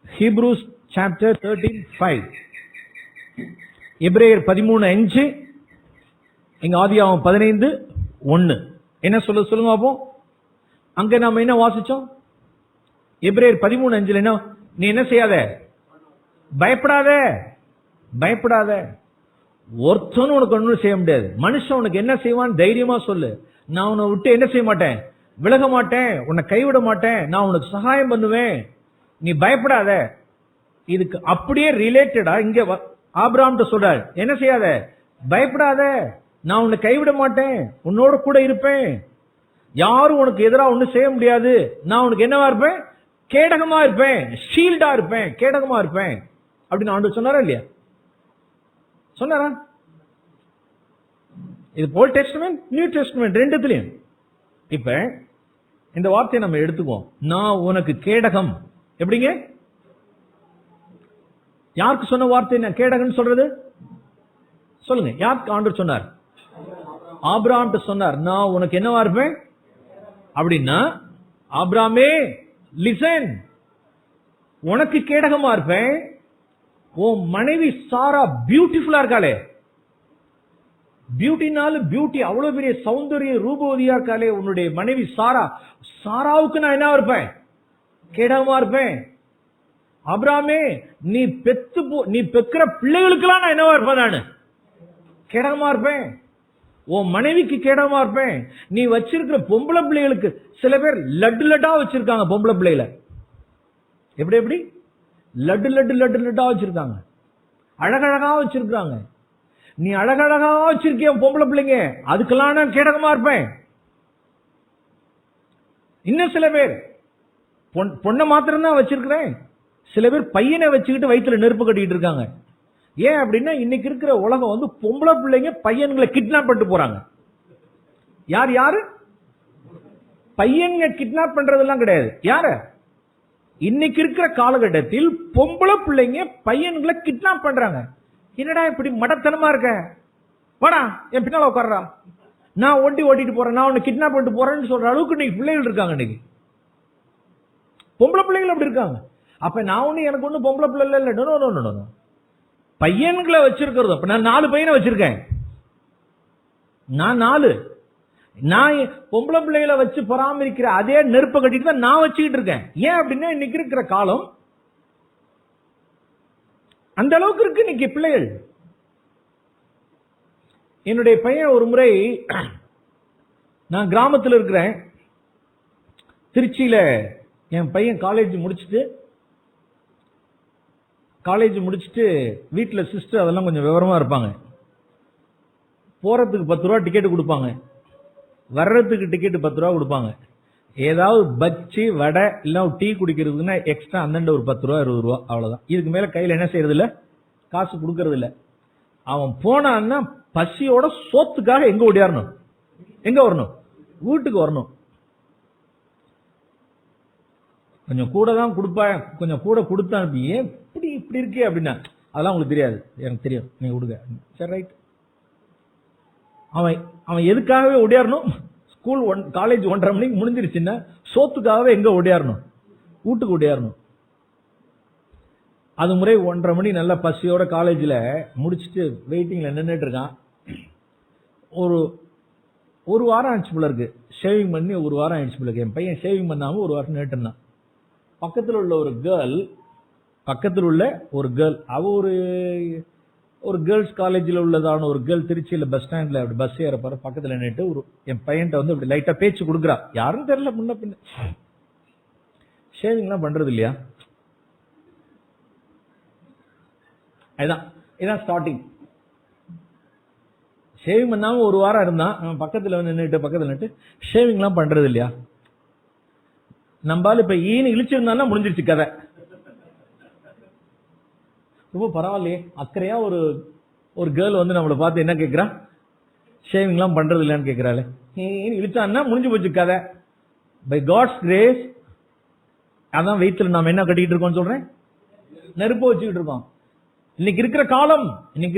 [SPEAKER 1] Hebrews chapter 13:5, எபிரேயர் 13:5, இங்க ஆதியாகமம் 15:1. என்ன சொல்லுங்க அப்போ? அங்க நாம என்ன வாசிச்சோம்? எபிரேயர் 13:5 என்ன? நீ என்ன செய்யாத, பயப்படாத. ஒருத்தனும் உனக்கு ஒன்றும் செய்ய முடியாது. மனுஷன் உனக்கு என்ன செய்வான் தைரியமா சொல்லு. நான் உன்னை விட்டு என்ன செய்ய மாட்டேன், விலக மாட்டேன், உன்னை கைவிட மாட்டேன், நான் உனக்கு சகாயம் பண்ணுவேன், நீ பயப்படாத. இதுக்கு அப்படியே ரிலேட்டடா இங்க ஆபிரகாம் சொல்றார், என்ன செய்யாத, பயப்படாத, நான் உன்னை கைவிட மாட்டேன், உன்னோட கூட இருப்பேன், யாரும் உனக்கு எதிராக ஒன்னும் செய்ய முடியாது, நான் உனக்கு என்னவா இருப்பேன், கேடகமா இருப்பேன், ஷீல்டா இருப்பேன், கேடகமா இருப்பேன் அப்படின்னு ஆண்டவர் சொன்னாரா இல்லையா? சொன்னாரா? இது ஓல்ட் டெஸ்டமென்ட் நியூ டெஸ்டமென்ட் ரெண்டுத்துலயும். இப்ப இந்த வார்த்தையை நம்ம எடுத்துக்குவோம். நான் உனக்கு கேடகம். எப்படிங்க? யாருக்கு சொன்ன வார்த்தை நான் கேடகம் சொல்றது? சொல்லுங்க, யாருக்கு ஆண்டவர் சொன்னார்? ஆபிரகாம் சொன்னார், நான் உனக்கு என்னவா இருப்பேன் அப்படின்னா, ஆபிரகாமே லிசன், உனக்கு கேடகமா இருப்பேன். உன் மனைவி சாரா பியூட்டிஃபுல்லா இருக்காளே, பியூட்டினாலும் பியூட்டி, அவ்வளவு பெரிய சௌந்தரிய ரூபவதியா இருக்காளே உன்னுடைய மனைவி சாராவுக்கு நான் என்ன இருப்பேன், கேடகமா இருப்பேன். ஆபிரகாமே நீ பெக்கிற பிள்ளைகளுக்கெல்லாம் நான் என்னவா இருப்பேன், நானு கேடகமா இருப்பேன். உன் மனைவிக்கு கேடகமா இருப்பேன். நீ வச்சிருக்கிற பொம்பளை பிள்ளைகளுக்கு, சில பேர் லட்டா வச்சிருக்காங்க பொம்பளை பிள்ளைகளை. எப்படி லட்டா வச்சிருக்காங்க, அழகழகா வச்சிருக்காங்க. நீ அழகழகா வச்சிருக்கிய பொம்பளை பிள்ளைங்க, அதுக்கெல்லாம் நான் கேடகமா இருப்பேன். இன்னும் சில பேர் பொண்ணை மாத்திரம் தான் வச்சிருக்கிறேன். சில பேர் பையனை வச்சுக்கிட்டு வயிற்றுல நெருப்பு கட்டிட்டு இருக்காங்க. ஏன் அப்படின்னா இன்னைக்கு இருக்கிற உலகம் வந்து பொம்பளை பிள்ளைங்க பையன்களை கிட்னாப் பண்ணிட்டு போறாங்க. யார் யாரு? பையன்க கிட்னாப் பண்றதெல்லாம் கிடையாது. யாரு? இன்னைக்கு இருக்கிற காலகட்டத்தில் பொம்பளை பிள்ளைங்க பையன்களை கிட்னாப் பண்றாங்க. என்னடா இப்படி மடத்தனமா இருக்க, வாடா என் பின்னால உட்கார்றா, நான் ஓட்டிட்டு போறேன், நான் உன்னை கிட்னாப் பண்ணிட்டு போறேன்னு சொல்ற அளவுக்கு இன்னைக்கு பிள்ளைகள் இருக்காங்க. இன்னைக்கு பொம்பளை பிள்ளைகள் அப்படி இருக்காங்க. அப்ப நான் ஒண்ணு எனக்கு ஒண்ணு பொம்பளை பிள்ளை இல்ல, பையன்களை வச்சிருக்கிறது. அப்ப நான் 4 பையனை வச்சிருக்கேன். நான் பொம்பளை பிள்ளைகளை வச்சு பராமரிக்கிற அதே நெருப்பை கட்டிட்டு தான் நான் வச்சுக்கிட்டு இருக்கேன். ஏன் அப்படின்னா இன்னைக்கு இருக்கிற காலம் அந்த அளவுக்கு இருக்கு இன்னைக்கு பிள்ளைகள். என்னுடைய பையன் ஒரு முறை, நான் கிராமத்தில் இருக்கிறேன், திருச்சியில என் பையன் காலேஜ் முடிச்சுட்டு வீட்டுல சிஸ்டர் அதெல்லாம் கொஞ்சம் விவரமா இருப்பாங்க. போறதுக்கு 10 ரூபா டிக்கெட் கொடுப்பாங்க, வர்றதுக்கு டிக்கெட் 10 ரூபா கொடுப்பாங்க. ஏதாவது பச்சி வடை இல்ல டீ குடிக்கிறதுக்குன்னா எக்ஸ்ட்ரா அந்தண்ட ஒரு 10 ரூபா 20 ரூபா, அவ்வளவுதான். இதுக்கு மேல கையில என்ன செய்யறது இல்ல, காசு கொடுக்கறது இல்ல. அவன் போனான்னா பசியோட சோத்துக்காக எங்க ஓடியாரணும், எங்க வரணும், வீட்டுக்கு வரணும். கொஞ்சம் கூட தான் கொடுப்பேன், கொஞ்சம் கூட கொடுத்தா ஏன் இப்படி இருக்கே அப்படின்னா, அதெல்லாம் உங்களுக்கு தெரியாது, எனக்கு தெரியும், நீங்க கொடுங்க. சரி ரைட். அவன் எதுக்காகவே ஓடியாரணும், ஸ்கூல் காலேஜ் 1:30 மணிக்கு முடிஞ்சிருச்சுன்னா சோத்துக்காகவே எங்க ஓடியாரணும், வீட்டுக்கு ஓடியாரணும். அது முறை 1:30 மணி நல்ல பசியோட காலேஜ்ல முடிச்சுட்டு வெயிட்டிங்ல நின்றுட்டு இருக்கான். ஒரு வாரம் ஆயிடுச்சு போல இருக்கு, ஷேவிங் பண்ணி ஒரு வாரம் ஆயிடுச்சு போல இருக்கு. என் பையன் ஷேவிங் பண்ணாம ஒரு வாரம் நின்றுட்டு இருந்தான். பக்கத்தில் உள்ள ஒரு கேர்ள், அவ ஒரு கேர்ள்ஸ் காலேஜில் உள்ளதான ஒரு கேர்ள், திருச்சியில பஸ் ஸ்டாண்ட்ல அப்படி பஸ் ஏற போற பக்கத்துல நின்னுட்டு என் பையன்ட்ட வந்து அப்படி லைட்டா பேச்சு கொடுக்குறா. யாரும் தெரியல, முன்ன பின்ன. ஷேவிங் எல்லாம் பண்றது இல்லையா? இதான் ஸ்டார்டிங். ஷேவிங் பண்ணாம ஒரு வாரம் இருந்தான். பக்கத்துல வந்து நின்னுட்டு ஷேவிங் எல்லாம் பண்றது இல்லையா? நம்பால இப்ப ஈனு இழிச்சிருந்தாலும் முடிஞ்சிருச்சு கதை. ரொம்ப பரவாயில்லையே, அக்கறையா ஒரு கேர்ள் வந்து நம்மளை பார்த்து என்ன கேட்கிறா, ஷேவிங் எல்லாம் பண்றது இல்லையான்னு கேட்கிறாள். இழிச்சான்னா முடிஞ்சு போச்சு கதை. பை காட்ஸ் கிரேஸ், அதான் வயிற்றுல நாம என்ன கட்டிட்டு இருக்கோம் சொல்றேன், நெருப்பு வச்சுக்கிட்டு இருக்கோம். இன்னைக்கு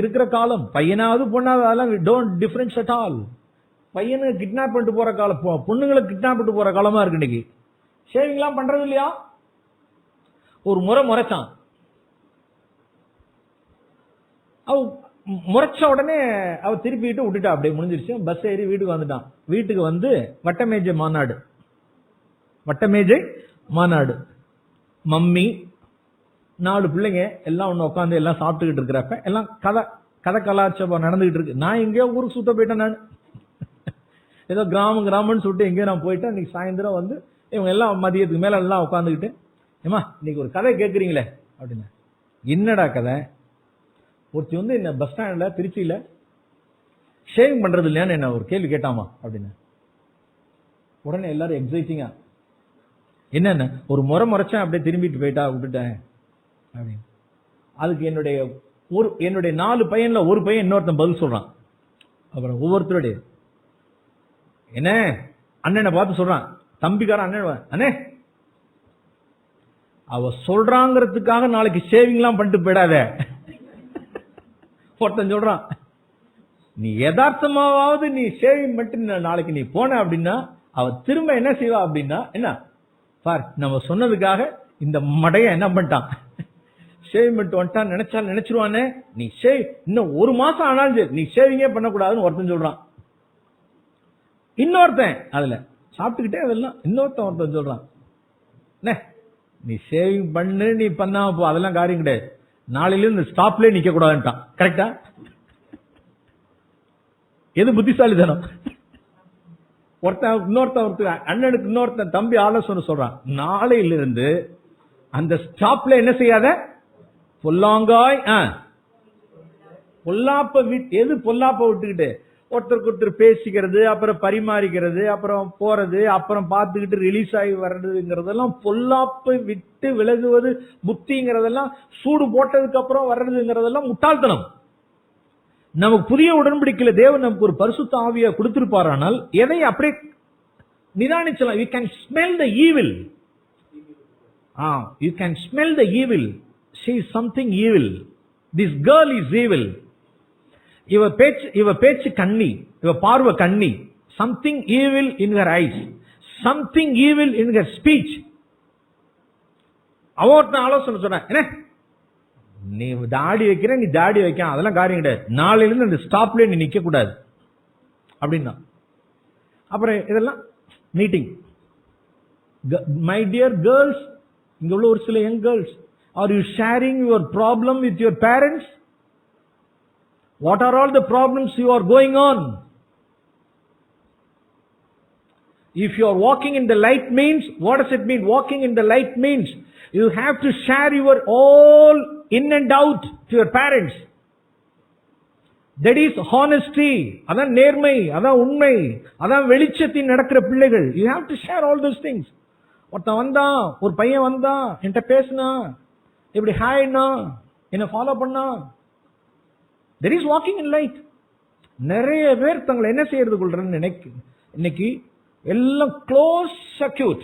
[SPEAKER 1] இருக்கிற காலம் பையனாவது பொண்ணாவது அதெல்லாம் டோன்ட் டிஃபரன்ஸ் அட் ஆல். பையனுக்கு கிட்னாப் பண்ணிட்டு போற காலம், பொண்ணுங்களுக்கு கிட்னாப் பண்ணிட்டு போற காலமா இருக்கு இன்னைக்கு. ஷேவிங் எல்லாம் பண்றது இல்லையா? ஒரு முறைச்சான். முறைச்ச உடனே அவ திருப்பிட்டு விட்டுட்டா, அப்படியே முடிஞ்சிருச்சு. பஸ் ஏறி வீட்டுக்கு வந்துட்டான். வீட்டுக்கு வந்து வட்டமேஜை மாநாடு, மம்மி 4 பிள்ளைங்க எல்லாம் ஒண்ணு உட்காந்து எல்லாம் சாப்பிட்டுக்கிட்டு இருக்கிறப்ப எல்லாம் கதை கலாச்சாரம் நடந்துகிட்டு இருக்கு. நான் எங்கேயோ ஊருக்கு சுத்த போயிட்டேன். நான் ஏதோ கிராமம்னு சொல்லிட்டு எங்கேயோ நான் போயிட்டேன். இன்னைக்கு சாயந்தரம் வந்து இவங்க எல்லாம் மதியத்துக்கு மேல எல்லாம் உட்காந்துக்கிட்டு, ஏமா இன்னைக்கு ஒரு கதை கேட்குறீங்களே அப்படின்னு. என்னடா கதை? ஒருத்தி வந்து என்ன பஸ் ஸ்டாண்ட்ல திருச்சியில ஷேவிங் பண்றது இல்லையான்னு என்ன ஒரு கேள்வி கேட்டாமா அப்படின்னு. உடனே எல்லாரும் எக்ஸைட்டிங்கா, என்னென்ன ஒரு முறைச்சேன், அப்படியே திரும்பிட்டு போயிட்டா, விட்டுட்டேன் அப்படின்னு. அதுக்கு என்னுடைய 4 பையன்ல ஒரு பையன் இன்னொருத்தன் பதில் சொல்றான். அப்புறம் ஒவ்வொருத்தருடைய என்ன அண்ணனை பார்த்து சொல்றான், தம்பிக்காரன் அண்ணே அவ சொல்றாங்கிறதுக்காக நாளைக்கு ஷேவிங் எல்லாம் பண்ணிட்டு போயிடாத. ஒருத்தன் சொல்றான், நீ யதார்த்தமாவது நீ ஷேவிங் பண்ணிட்டு நாளைக்கு நீ போன அப்படின்னா அவ திரும்ப என்ன செய்வா அப்படின்னா, என்ன பார் நம்ம சொன்னதுக்காக இந்த மடைய என்ன பண்ணிட்டான், ஷேவிங் பண்ணிட்டு வந்துட்டான் நினைச்சிருவானே, நீ இன்னும் 1 மாசம் ஆனாலும் சரி நீ ஷேவிங்கே பண்ணக்கூடாதுன்னு ஒருத்தன் சொல்றான். இன்னொருத்தன் அதுல சாப்பிட்டுக்கிட்டே அதெல்லாம் ஒருத்தன் சொல்றான், நீ ஷேவிங் பண்ணு, நீ பண்ணாம போ, அதெல்லாம் காரியம் கிடையாது, நாளையில இருந்து ஸ்டாப்ல நிக்க கூடாதுன்ட்டான். கரெக்டா? எது புத்திசாலித்தனம்? இன்னொருத்தன் அண்ணனுக்கு இன்னொருத்தன் தம்பி ஆலோசனை சொல்றான், நாளையிலிருந்து அந்த ஸ்டாப்ல என்ன செய்யாத, பொல்லாங்காய் பொல்லாப்ப விட்டுக்கிட்டு ஒருத்தருக்கு ஒருத்தர் பேசிக்கிறது, அப்புறம் பரிமாறிக்கிறது, அப்புறம் போறது, அப்புறம் பார்த்துக்கிட்டு ரிலீஸ் ஆகி வர்றதுங்கிறதெல்லாம் பொல்லாப்பை விட்டு விலகுவது, புத்திங்கிறதெல்லாம் சூடு போட்டதுக்கு அப்புறம் வர்றதுங்கிறதெல்லாம் முட்டாள்தனம். நமக்கு புதிய உடன்படிக்கையில தேவன் நமக்கு ஒரு பரிசுத்த ஆவியை கொடுத்திருப்பாரானால் எதை அப்படியே நிதானிச்சலாம். You can smell the evil. You can smell the evil. she is something evil. this girl is evil. இவ பேச்சு கண்ணி, இவ பார்வை கண்ணி. something evil in her eyes, something evil in her speech. அவர்ட்ட ஆலோசனை சொன்ன, என்ன நீ தாடி வைக்கிற, நீ தாடி வைக்க, அதெல்லாம் காரியம் கிடையாது. நாளையில இருந்து அந்த ஸ்டாப்ல நீ நிக்க கூடாது அப்படின்னா. அப்புறம் இதெல்லாம் மீட்டிங். மை டியர் கேர்ள்ஸ், இங்க உள்ள ஒரு சில young girls, are you sharing your problem with your parents? What are all the problems you are going on? If you are walking in the light means, what does it mean? Walking in the light means you have to share your all in and out to your parents. That is honesty. அதான் நேர்மை, அதான் உண்மை, அதான் வெளிச்சத்தின் நடக்கிற பிள்ளைகள். You have to share all those things. ஒருத்தன் வந்தான், ஒரு பையன் வந்தான், என்கிட்ட பேசினா, இப்படி ஹாய்னா, என்ன ஃபாலோ பண்ணா. There is walking in light. நிறைய பேர் தங்களை என்ன செய்யறது கொள்றன்னு இன்னைக்கு எல்லாம் close circuit.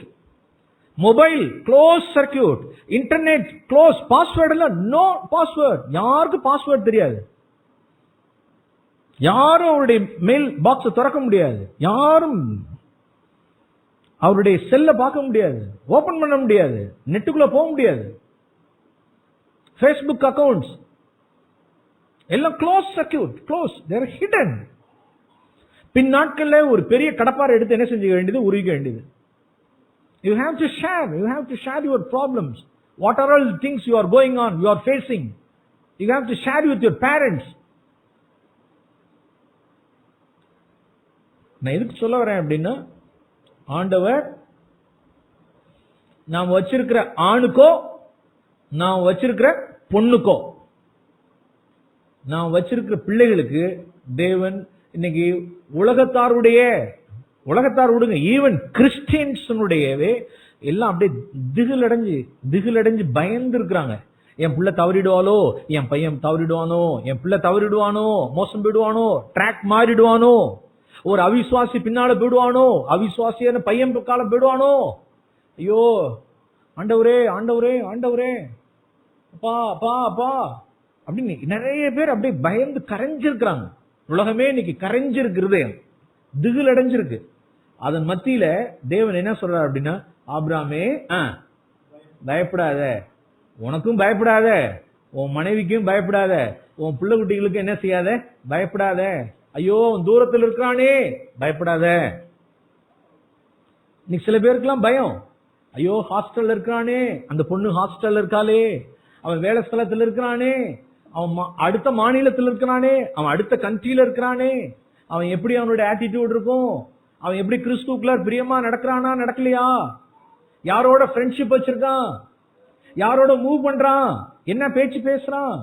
[SPEAKER 1] Mobile close circuit, internet close, password எல்லாம் நோ பாஸ்வேர்ட். யாருக்கு பாஸ்வேர்ட் தெரியாது. யாரும் அவருடைய மெயில் பாக்ஸ் திறக்க முடியாது. யாரும் அவருடைய செல்ல பார்க்க முடியாது, ஓபன் பண்ண முடியாது, நெட்டுக்குள்ள போக முடியாது. ஃபேஸ்புக் அக்கவுண்ட்ஸ் எல்லாம் close circuit, close, they are hidden. பின் நாட்கள்ல ஒரு பெரிய கடப்பாரை எடுத்து என்ன செஞ்ச வேண்டியது, உருவிக்க வேண்டியது. You have to share your problems. What are all the things you are going on, you are facing? You have to share with your parents. நான் எதுக்கு சொல்ல வரேன் அப்படின்னா, ஆண்டவர் நாம் வச்சிருக்கிற ஆணுக்கோ, நாம் வச்சிருக்கிற பொண்ணுக்கோ, நாம் வச்சிருக்கிற பிள்ளைகளுக்கு தேவன் இன்னைக்கு உலகத்தார் விடுங்க, ஈவன் கிறிஸ்டியன்ஸுடையவே எல்லாம் அப்படியே திகிலடைஞ்சு பயந்து இருக்கிறாங்க. என் பிள்ளை தவறிடுவாளோ, என் பையன் தவறிடுவானோ, என் பிள்ளை தவறிடுவானோ, மோசம் போயிடுவானோ, ட்ராக் மாறிடுவானோ, ஒரு அவிசுவாசி பின்னால போயிடுவானோ, அவிசுவாசியான பையன் காலம் போயிடுவானோ. ஐயோ ஆண்டவரே ஆண்டவரே ஆண்டவரே, அப்பா அப்பா அப்பா அப்படின்னு நிறைய பேர் அப்படியே பயந்து கரைஞ்சிருக்கிறாங்க. உலகமே இன்னைக்கு கரைஞ்சிருக்கிறது, திகில் அடைஞ்சிருக்கு. அதன் மத்தியில தேவன் என்ன சொல்றார் அப்படின்னா, ஆபிரகாமே பயப்படாத, உனக்கும் பயப்படாத, உன் மனைவிக்கும் பயப்படாத, உன் பிள்ளை குட்டிகளுக்கு என்ன செய்யாத, பயப்படாத. ஐயோ தூரத்தில் இருக்கிறானே, பயப்படாத. இன்னைக்கு சில பேருக்குலாம் பயம். ஐயோ ஹாஸ்டல்ல இருக்கிறானே, அந்த பொண்ணு ஹாஸ்டல்ல இருக்காளே, அவன் வேலை ஸ்தலத்தில் இருக்கிறானே, அவன் அடுத்த மாநிலத்தில் இருக்கிறானே, அவன் அடுத்த கண்ட்ரியில இருக்கிறானே, அவன் எப்படி அவனுடைய ஆட்டிடியூட் இருக்கும், அவன் எப்படி கிறிஸ்துக்குள்ள பிரியமா நடக்கிறானா நடக்கலையா, யாரோட ஃப்ரெண்ட்ஷிப் வச்சிருக்கான், யாரோட மூவ் பண்றான், என்ன பேச்சு பேசுறான்.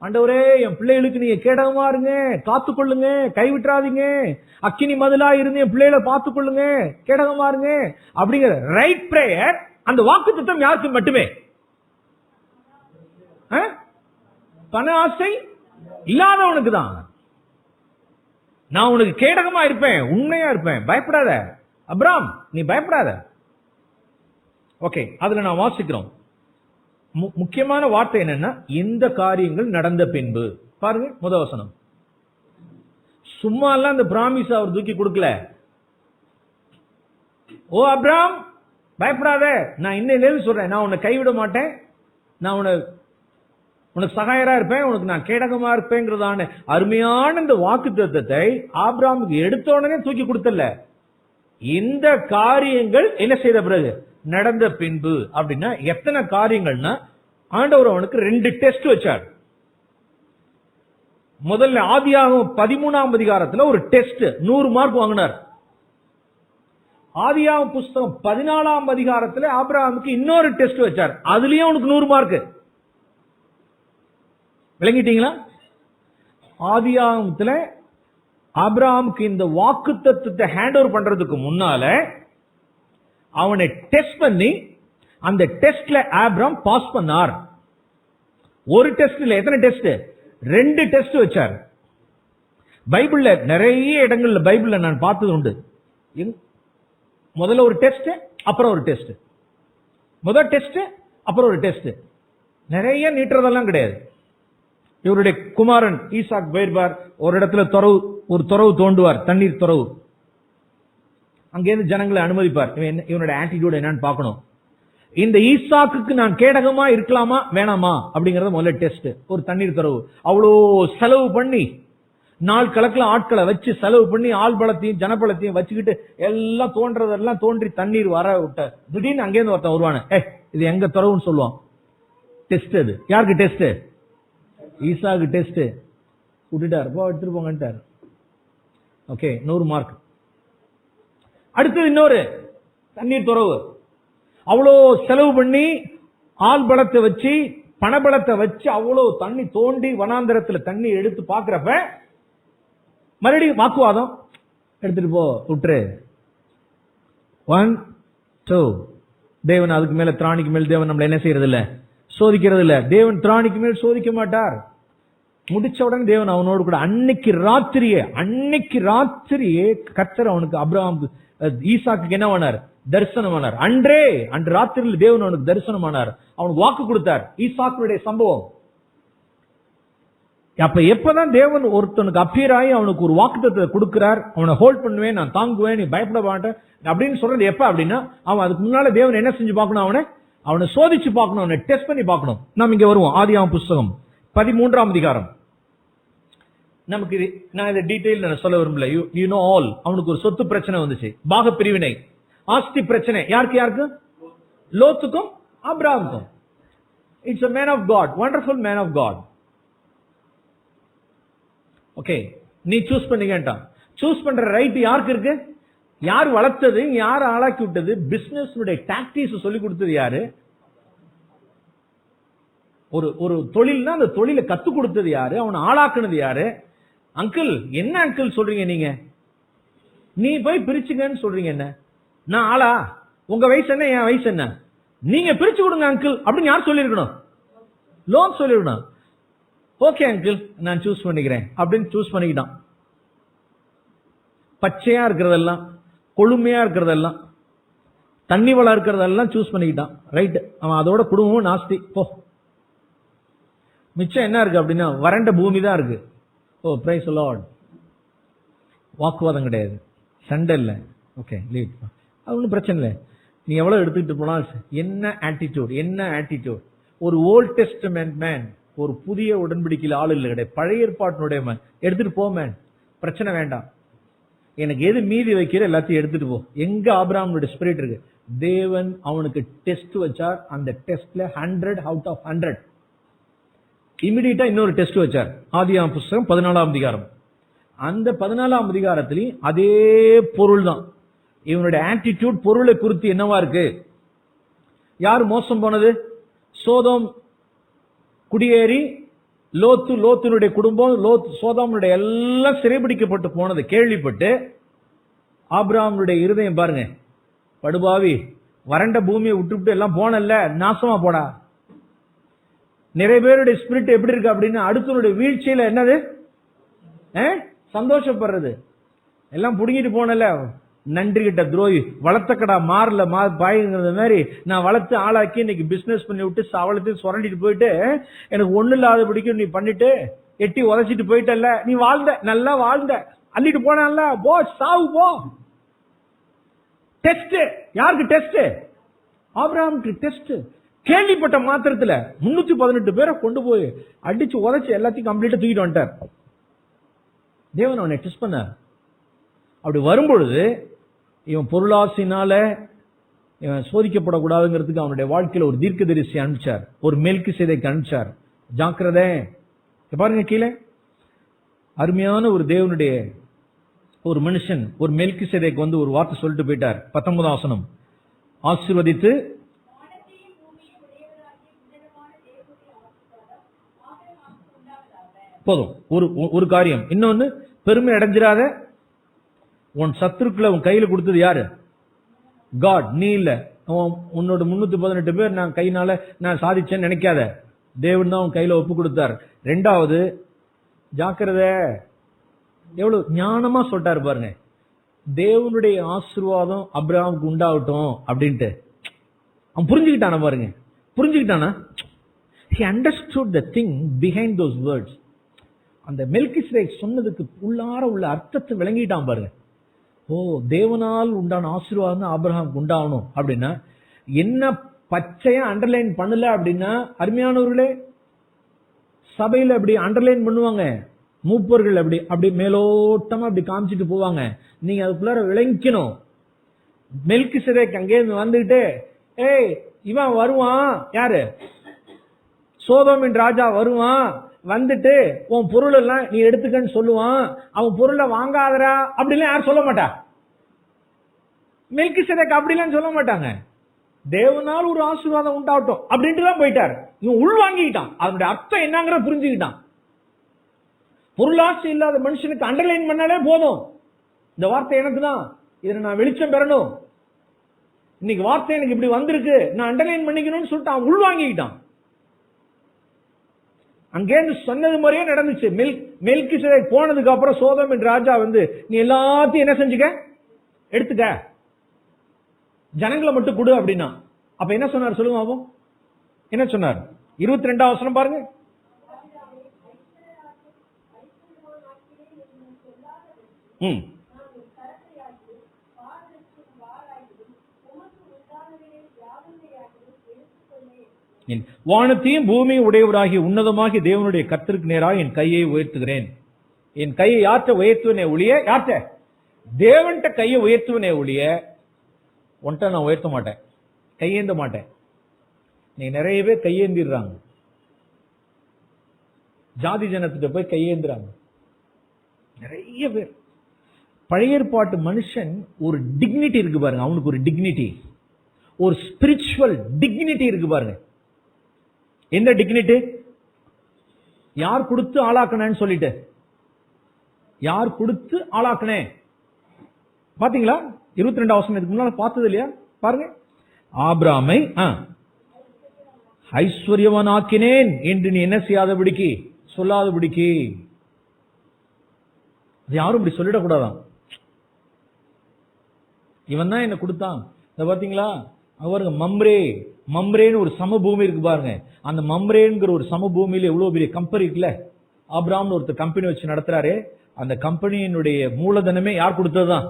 [SPEAKER 1] ஆண்டவரே என் பிள்ளைகளுக்கு நீங்க கேடகமா இருங்க, காத்துக்கொள்ளுங்க, கைவிட்டுறாதீங்க, அக்கினி மதிலா இருந்து என் பிள்ளைகளை பார்த்துக்கொள்ளுங்க, கேடகமா இருங்க அப்படிங்கிற ரைட் பிரேயர். அந்த வாக்குத்தத்தம் யாருக்கு மட்டுமே? பண ஆசை இல்லாதவனுக்கு தான். நான் உனக்கு கேடகமா இருப்பேன், உண்மையா இருப்பேன், பயப்படாத அப்ராம், நீ பயப்படாத. ஓகே, அதுல நான் வாசிக்கிறோம். முக்கியமான வார்த்தை என்னன்னா, இந்த காரியங்கள் நடந்த பின்பு. பாருங்க முதல் வசனம். சும்மா எல்லாம் அந்த பிராமிஸ் அவர் தூக்கி கொடுக்கல. ஓ அப்ராம் பயப்படாத, நான் இன்னையில சொல்றேன், நான் உன்னை கைவிட மாட்டேன், நான் உனக்கு சகாயரா இருப்பேன், உனக்கு நான் கேடகமா இருப்பேங்கிறதான அருமையான இந்த வாக்குத்தத்தத்தை ஆபிரகாமுக்கு எடுத்த உடனே தூக்கி கொடுத்தல. இந்த காரியங்கள் என்ன செய்த பிறகு நடந்த பின்பு அப்படின்னா எத்தனை காரியங்கள்னா, ஆண்டவர் அவனுக்கு 2 டெஸ்ட் வச்சார். முதல்ல ஆதியாகமம் 13ஆம் அதிகாரத்துல ஒரு டெஸ்ட் 100 மார்க் வாங்கினார். ஆதியாகமம் புஸ்தகம் 14ஆம் அதிகாரத்துல ஆபிரகாமுக்கு இன்னொரு டெஸ்ட் வச்சார், அதுலயும் அவனுக்கு 100 மார்க். விளங்கிட்டீங்களா? ஆதியாகமத்துல ஆபிரகாமுக்கு இந்த வாக்குத்தத்தத்தை ஹேண்ட் ஓவர் பண்றதுக்கு முன்னால அவனை டெஸ்ட் பண்ணி அந்த டெஸ்ட்ல ஆபிரகாம் பாஸ் பண்ணார். ஒரு டெஸ்ட் இல்ல, எத்தனை டெஸ்ட்? 2 டெஸ்ட் வச்சார். பைபிள்ல நிறைய இடங்கள்ல பைபிள்ல நான் பார்த்தது உண்டு. முதல்ல ஒரு டெஸ்ட், அப்புறம் ஒரு டெஸ்ட், முதல் டெஸ்ட் அப்புறம் ஒரு டெஸ்ட். நிறைய நீட்டுறதெல்லாம் கிடையாது. இவருடைய குமாரன் ஈசாக் போயிருப்பார், ஒரு இடத்துல ஒரு துறவு தோண்டுவார், தண்ணீர் துறவு. அங்கிருந்து ஜனங்களை அனுமதிப்பார். இவனுடைய ஆட்டிடியூட் என்னன்னு பார்க்கணும். இந்த ஈசாக்கு நான் கேடகமா இருக்கலாமா வேணாமா அப்படிங்கறது முதல்ல டெஸ்ட். ஒரு தண்ணீர் துறவு அவ்வளோ செலவு பண்ணி, நாள் கணக்குல ஆட்களை வச்சு செலவு பண்ணி, ஆள் பலத்தையும் ஜனபலத்தையும் வச்சுக்கிட்டு எல்லாம் தோன்றதெல்லாம் தோன்றி தண்ணீர் வர விட்ட. திடீர்னு அங்கேருந்து ஒருத்தன் வருவானு, இது எங்க துறவுன்னு சொல்லுவான். டெஸ்ட். அது யாருக்கு டெஸ்ட்? ஈசாக்கு டெஸ்ட். விட்டுட்டார், போ எடுத்துட்டு போங்கட்டார். Okay, 100 mark. அடுத்தது இன்னொரு தண்ணீர் துறவு. அவ்வளோ செலவு பண்ணி ஆள் பலத்தை வச்சு பணபலத்தை வச்சு அவ்வளவு தண்ணி தோண்டி வனாந்தரத்துல தண்ணி எடுத்து பாக்குறப்ப மறுபடியும் வாக்குவாதம். எடுத்துட்டு போ, விட்டுரு. 1 2. தேவன் அதுக்கு மேல திராணிக்கு மேல் தேவன் நம்மள என்ன செய்யறது இல்ல, சோதிக்கிறது இல்ல. தேவன் திராணிக்கு மேல் சோதிக்க மாட்டார். முடிச்ச உடனே தேவன் அவனோடு கூட அன்னைக்கு ராத்திரியே கர்த்தர் அவனுக்கு அபிரகாமுக்கு ஈசாக்கு என்ன பண்ணார்? தரிசனமானார். அன்று ராத்திரியில் தேவன் அவனுக்கு தரிசனமானார், அவனுக்கு வாக்கு கொடுத்தார். ஈசாக்குடைய சம்பவம். அப்ப எப்பதான் தேவன் ஒருத்தனுக்கு அப்பியர் ஆகி அவனுக்கு ஒரு வாக்குத்தத்தை கொடுக்கிறார், அவனை ஹோல்ட் பண்ணுவேன், நான் தாங்குவேன், நீ பயப்பட மாட்டேன் அப்படின்னு சொல்றது எப்ப அப்படின்னா, அவன் அதுக்கு முன்னால தேவன் என்ன செஞ்சு பார்க்கணும்? அவனை சோதிச்சு பார்க்கணும், அவனை டெஸ்ட் பண்ணி பார்க்கணும். நாம் இங்க வருவோம். ஆதியாகமம் புஸ்தகம் 13ஆம் அதிகாரம். நமக்கு நான் இதை டீடைல் சொல்ல விரும்பல. You know all. அவனுக்கு ஒரு சொத்து பிரச்சனை வந்துச்சு, பாக பிரிவினை, ஆஸ்தி பிரச்சனை. யாருக்கு? லோத்துக்கும் ஆபிரகாமுக்கும். It's a man of God, wonderful man of God. Okay, நீ சூஸ் பண்ணிக்கிட்டான். சூஸ் பண்ற ரைட் யாருக்கு இருக்கு? யார் வளர்த்தது, யார் ஆளாக்கி விட்டது, பிசினஸ் டாக்டிக்ஸ் சொல்லி கொடுத்தது யாரு? ஒரு தொழில்னா அந்த தொழிலை கத்து கொடுத்தது யாரு? அவனை ஆளாக்குனது யாரு? அங்கிள், என்ன அங்கிள் சொல்றீங்க நீங்க? நீ போய் பிரிச்சுங்கன்னு சொல்றீங்க. என்ன நான் ஆளா? உங்க வயசு என்ன, என் வயசு என்ன? நீங்க பிரிச்சு கொடுங்க அங்கிள் அப்படின்னு யார் சொல்லிருக்கணும்? லோன் சொல்லிருக்கணும். ஓகே அங்கிள், நான் சூஸ் பண்ணிக்கிறேன் அப்படின்னு சூஸ் பண்ணிக்கிட்டான். பச்சையா இருக்கிறதெல்லாம், கொழுமையா இருக்கிறதெல்லாம், தண்ணி வளம் இருக்கிறதெல்லாம் சூஸ் பண்ணிக்கிட்டான். ரைட். அவன் அதோட குடும்பமும் நாஸ்தி. போ, மிச்சம் என்ன இருக்கு அப்படின்னா வறண்ட பூமி தான் இருக்கு. ஓ, பிரைஸ் தி லார்ட். வாக்குவாதம் கிடையாது, சண்டை இல்லை. Okay, leave. அது ஒன்றும் பிரச்சனை இல்லை. நீ எவ்வளவு எடுத்துக்கிட்டு போனா என்ன ஆட்டிடியூட். ஒரு ஓல்ட் டெஸ்டமென்ட் மேன், ஒரு புதிய உடன்படிக்கையில் ஆள் இல்லை கிடையாது, பழைய ஏற்பாட்டினுடைய மேன். எடுத்துட்டு போ மேன், பிரச்சனை வேண்டாம். எனக்கு எது மீதி வைக்கிற எல்லாத்தையும் எடுத்துட்டு போ. எங்க ஆபிரகாமுடைய ஸ்பிரிட் இருக்கு? தேவன் அவனுக்கு டெஸ்ட் வச்சார். அந்த டெஸ்ட்ல 100 out of 100. இமிடியேட்டா இன்னொரு டெஸ்ட் வச்சார். ஆதியாகமம் புஸ்தகம் 14ஆம் அதிகாரம். அந்த 14ஆம் அதிகாரத்திலையும் அதே பொருள் தான். இவனுடைய ஆட்டிடியூட் பொருளை குறித்து என்னவா இருக்கு? யார் மோசம் போனது? சோதோம் குடியேறி லோத்தினுடைய குடும்பம், சோதோமுடைய எல்லாம் சிறைபிடிக்கப்பட்டு போனது கேள்விப்பட்டு ஆபிரகாமுடைய இருதயம் பாருங்க, படுபாவி, வறண்ட பூமியை விட்டு எல்லாம் போனல்ல, நாசமா போடா. நிறைய பேருடைய ஸ்பிரிட் எப்படி இருக்கு அப்படின்னா, அடுத்தனுடைய வீழ்ச்சியில என்னது சந்தோஷப்படுறது. எல்லாம் புடுங்கிட்டு போனல, நன்றி கிட்ட துரோகி, வளர்த்த கடா மாறல பாய்ங்கிறது மாதிரி நான் வளர்த்து ஆளாக்கி இன்னைக்கு பிசினஸ் பண்ணி விட்டு அவளத்தையும் சுரண்டிட்டு போயிட்டு எனக்கு ஒண்ணு இல்லாத பிடிக்கும் நீ பண்ணிட்டு எட்டி உதச்சிட்டு போயிட்டல்ல, நீ வாழ்ந்த, நல்லா வாழ்ந்த, அள்ளிட்டு போனல்ல, போ சாவு போ. டெஸ்ட். யாருக்கு டெஸ்ட்? ஆபிரகாமுக்கு டெஸ்ட். கேள்விப்பட்ட மாத்திரத்துல 318 பேரை கொண்டு போய் அடிச்சு உதச்சு எல்லாத்தையும் கம்ப்ளீட்டா தூக்கிட்டு வந்துட்டார். தேவன் அவனை டெஸ்ட் பண்ணார். அப்படி வரும்பொழுது இவன் பொருளாசினால இவன் சோதிக்கப்படக்கூடாதுங்கிறதுக்கு அவனுடைய வாழ்க்கையில ஒரு தீர்க்கதரிசி அனுப்பிச்சார், ஒரு மெல்கிசேதேக்கு அனுப்பிச்சார். ஜாக்கிரதை. பாருங்க கீழே, அருமையான ஒரு தேவனுடைய ஒரு மனுஷன், ஒரு மெல்கிசேதேக்கு வந்து ஒரு வார்த்தை சொல்லிட்டு போயிட்டார். 19ஆம் வசனம். ஆசீர்வதித்து போதும். ஒரு காரியம். இன்னொன்னு, பெருமை அடைஞ்சிராத. உன் சத்துருக்களை உன் கையில கொடுத்தது யாரு? காட், நீ இல்ல. உன்னோட 318 பேர் நான் கையினால நான் சாதிச்சேன்னு நினைக்காத. தேவன் தான் உன் கையில ஒப்பு கொடுத்தார். ரெண்டாவது, ஜாக்கிரதை. எவ்வளவு ஞானமா சொல்லிட்டாரு பாருங்க. தேவனுடைய ஆசீர்வாதம் அபிரகாமுக்கு உண்டாகட்டும் அப்படின்ட்டு அவன் புரிஞ்சுக்கிட்டான பாருங்க. புரிஞ்சுக்கிட்டானா? he understood the thing behind those words. அந்த மெல்கிசேதேக் சொன்னதுக்கு உள்ளார உள்ள அர்த்தத்தை விளங்கிட்டான் பாருங்க. ஓ, தேவனால் உண்டான ஆசீர்வாதம் தான் ஆபிரகாமுக்கு உண்டாகணும் அப்படின்னா என்ன பச்சையா அண்டர்லைன் பண்ணல அப்படின்னா, அருமையானவர்களே, சபையில அப்படி அண்டர்லைன் பண்ணுவாங்க மூப்பர்கள். அப்படி மேலோட்டமா அப்படி காமிச்சிட்டு போவாங்க. நீங்க அதுக்குள்ளார விளங்கிக்கணும். மெல்கிசேதேக் அங்கேருந்து வந்துட்டு, ஏய் இவன் வருவான், யாரு? சோதோமின் ராஜா வருவான், வந்துட்டு உன் பொருள் எல்லாம் நீ எடுத்துக்கன்னு சொல்லுவான். அவன் பொருளை வாங்காதரா அப்படிலாம் யாரும் சொல்ல மாட்டா. மெல்கிசேதேக் அப்படிலாம் சொல்ல மாட்டாங்க. தேவனால் ஒரு ஆசீர்வாதம் உண்டாகட்டும் அப்படின்ட்டு தான் போயிட்டார். இவன் உள் வாங்கிக்கிட்டான். அதனுடைய அர்த்தம் என்னங்கிற புரிஞ்சுக்கிட்டான். பொருளாசை இல்லாத மனுஷனுக்கு அண்டர்லைன் பண்ணாலே போதும். இந்த வார்த்தை எனக்கு தான், இதை நான் வெளிச்சம் பெறணும், இன்னைக்கு வார்த்தை எனக்கு இப்படி வந்திருக்கு, நான் அண்டர்லைன் பண்ணிக்கணும்னு சொல்லிட்டு அவன் உள் வாங்கிக்கிட்டான். அங்கேருந்து சொன்னது மாதிரியே நடந்துச்சு. மெல்கிசேதேக் போனதுக்கு அப்புறம் சோதோமின் ராஜா வந்து, நீ எல்லாத்தையும் என்ன செஞ்சுக்க, எடுத்துக்க, ஜனங்களை மட்டும் கொடு அப்படின்னா. அப்ப என்ன சொன்னார் சொல்லுங்க பாப்போம். என்ன சொன்னார்? 22ஆம் வசனம் பாருங்க. வானத்தையும் பூமியும் உடையவராகி உன்னதமாகி தேவனுடைய கர்த்தருக்கு நேராக என் கையை உயர்த்துகிறேன். என் கையை யார்ட்ட உயர்த்துவனே ஒழிய, யார்ட்ட? தேவன்ட்ட கையை உயர்த்துவனே ஒழிய ஒன்ட்ட நான் உயர்த்த மாட்டேன், கையேந்த மாட்டேன். நீ நிறைய பேர் கையேந்திடுறாங்க. ஜாதி ஜனத்திட்ட போய் கையேந்துறாங்க நிறைய பேர். பழைய ஏற்பாட்டு மனுஷன் ஒரு டிக்னிட்டி இருக்கு பாருங்க. அவனுக்கு ஒரு டிக்னிட்டி, ஒரு ஸ்பிரிச்சுவல் டிக்னிட்டி இருக்கு பாருங்க. என்ன டிக்னிட்டி? யார் கொடுத்து ஆளாக்கணும்னு சொல்லிட்டு, யார் கொடுத்து ஆளாக்கணே பாத்தீங்களா? 22ஆம் வசனம் இதுக்கு முன்னால பார்த்தது இல்லையா? பாருங்க. ஆபிரகாமை ஐஸ்வர்யவனாக்கினேன் என்று நீ என்ன செய்யாதபடிக்கு, சொல்லாதபடிக்கு. யாரும் இப்படி சொல்லிடக்கூடாதான். இவன் தான் என்ன கொடுத்தான். பாத்தீங்களா? அவருங்க மம்ரேன்னு ஒரு சமபூமி இருக்கு பாருங்க. அந்த மம்ரேங்கிற ஒரு சமபூமியில எவ்வளவு பெரிய கம்பெனி இருக்குல்ல. ஆபிரகாம் ஒருத்தர் கம்பெனி வச்சு நடத்துறாரு. அந்த கம்பெனியினுடைய மூலதனமே யார் கொடுத்ததுதான்?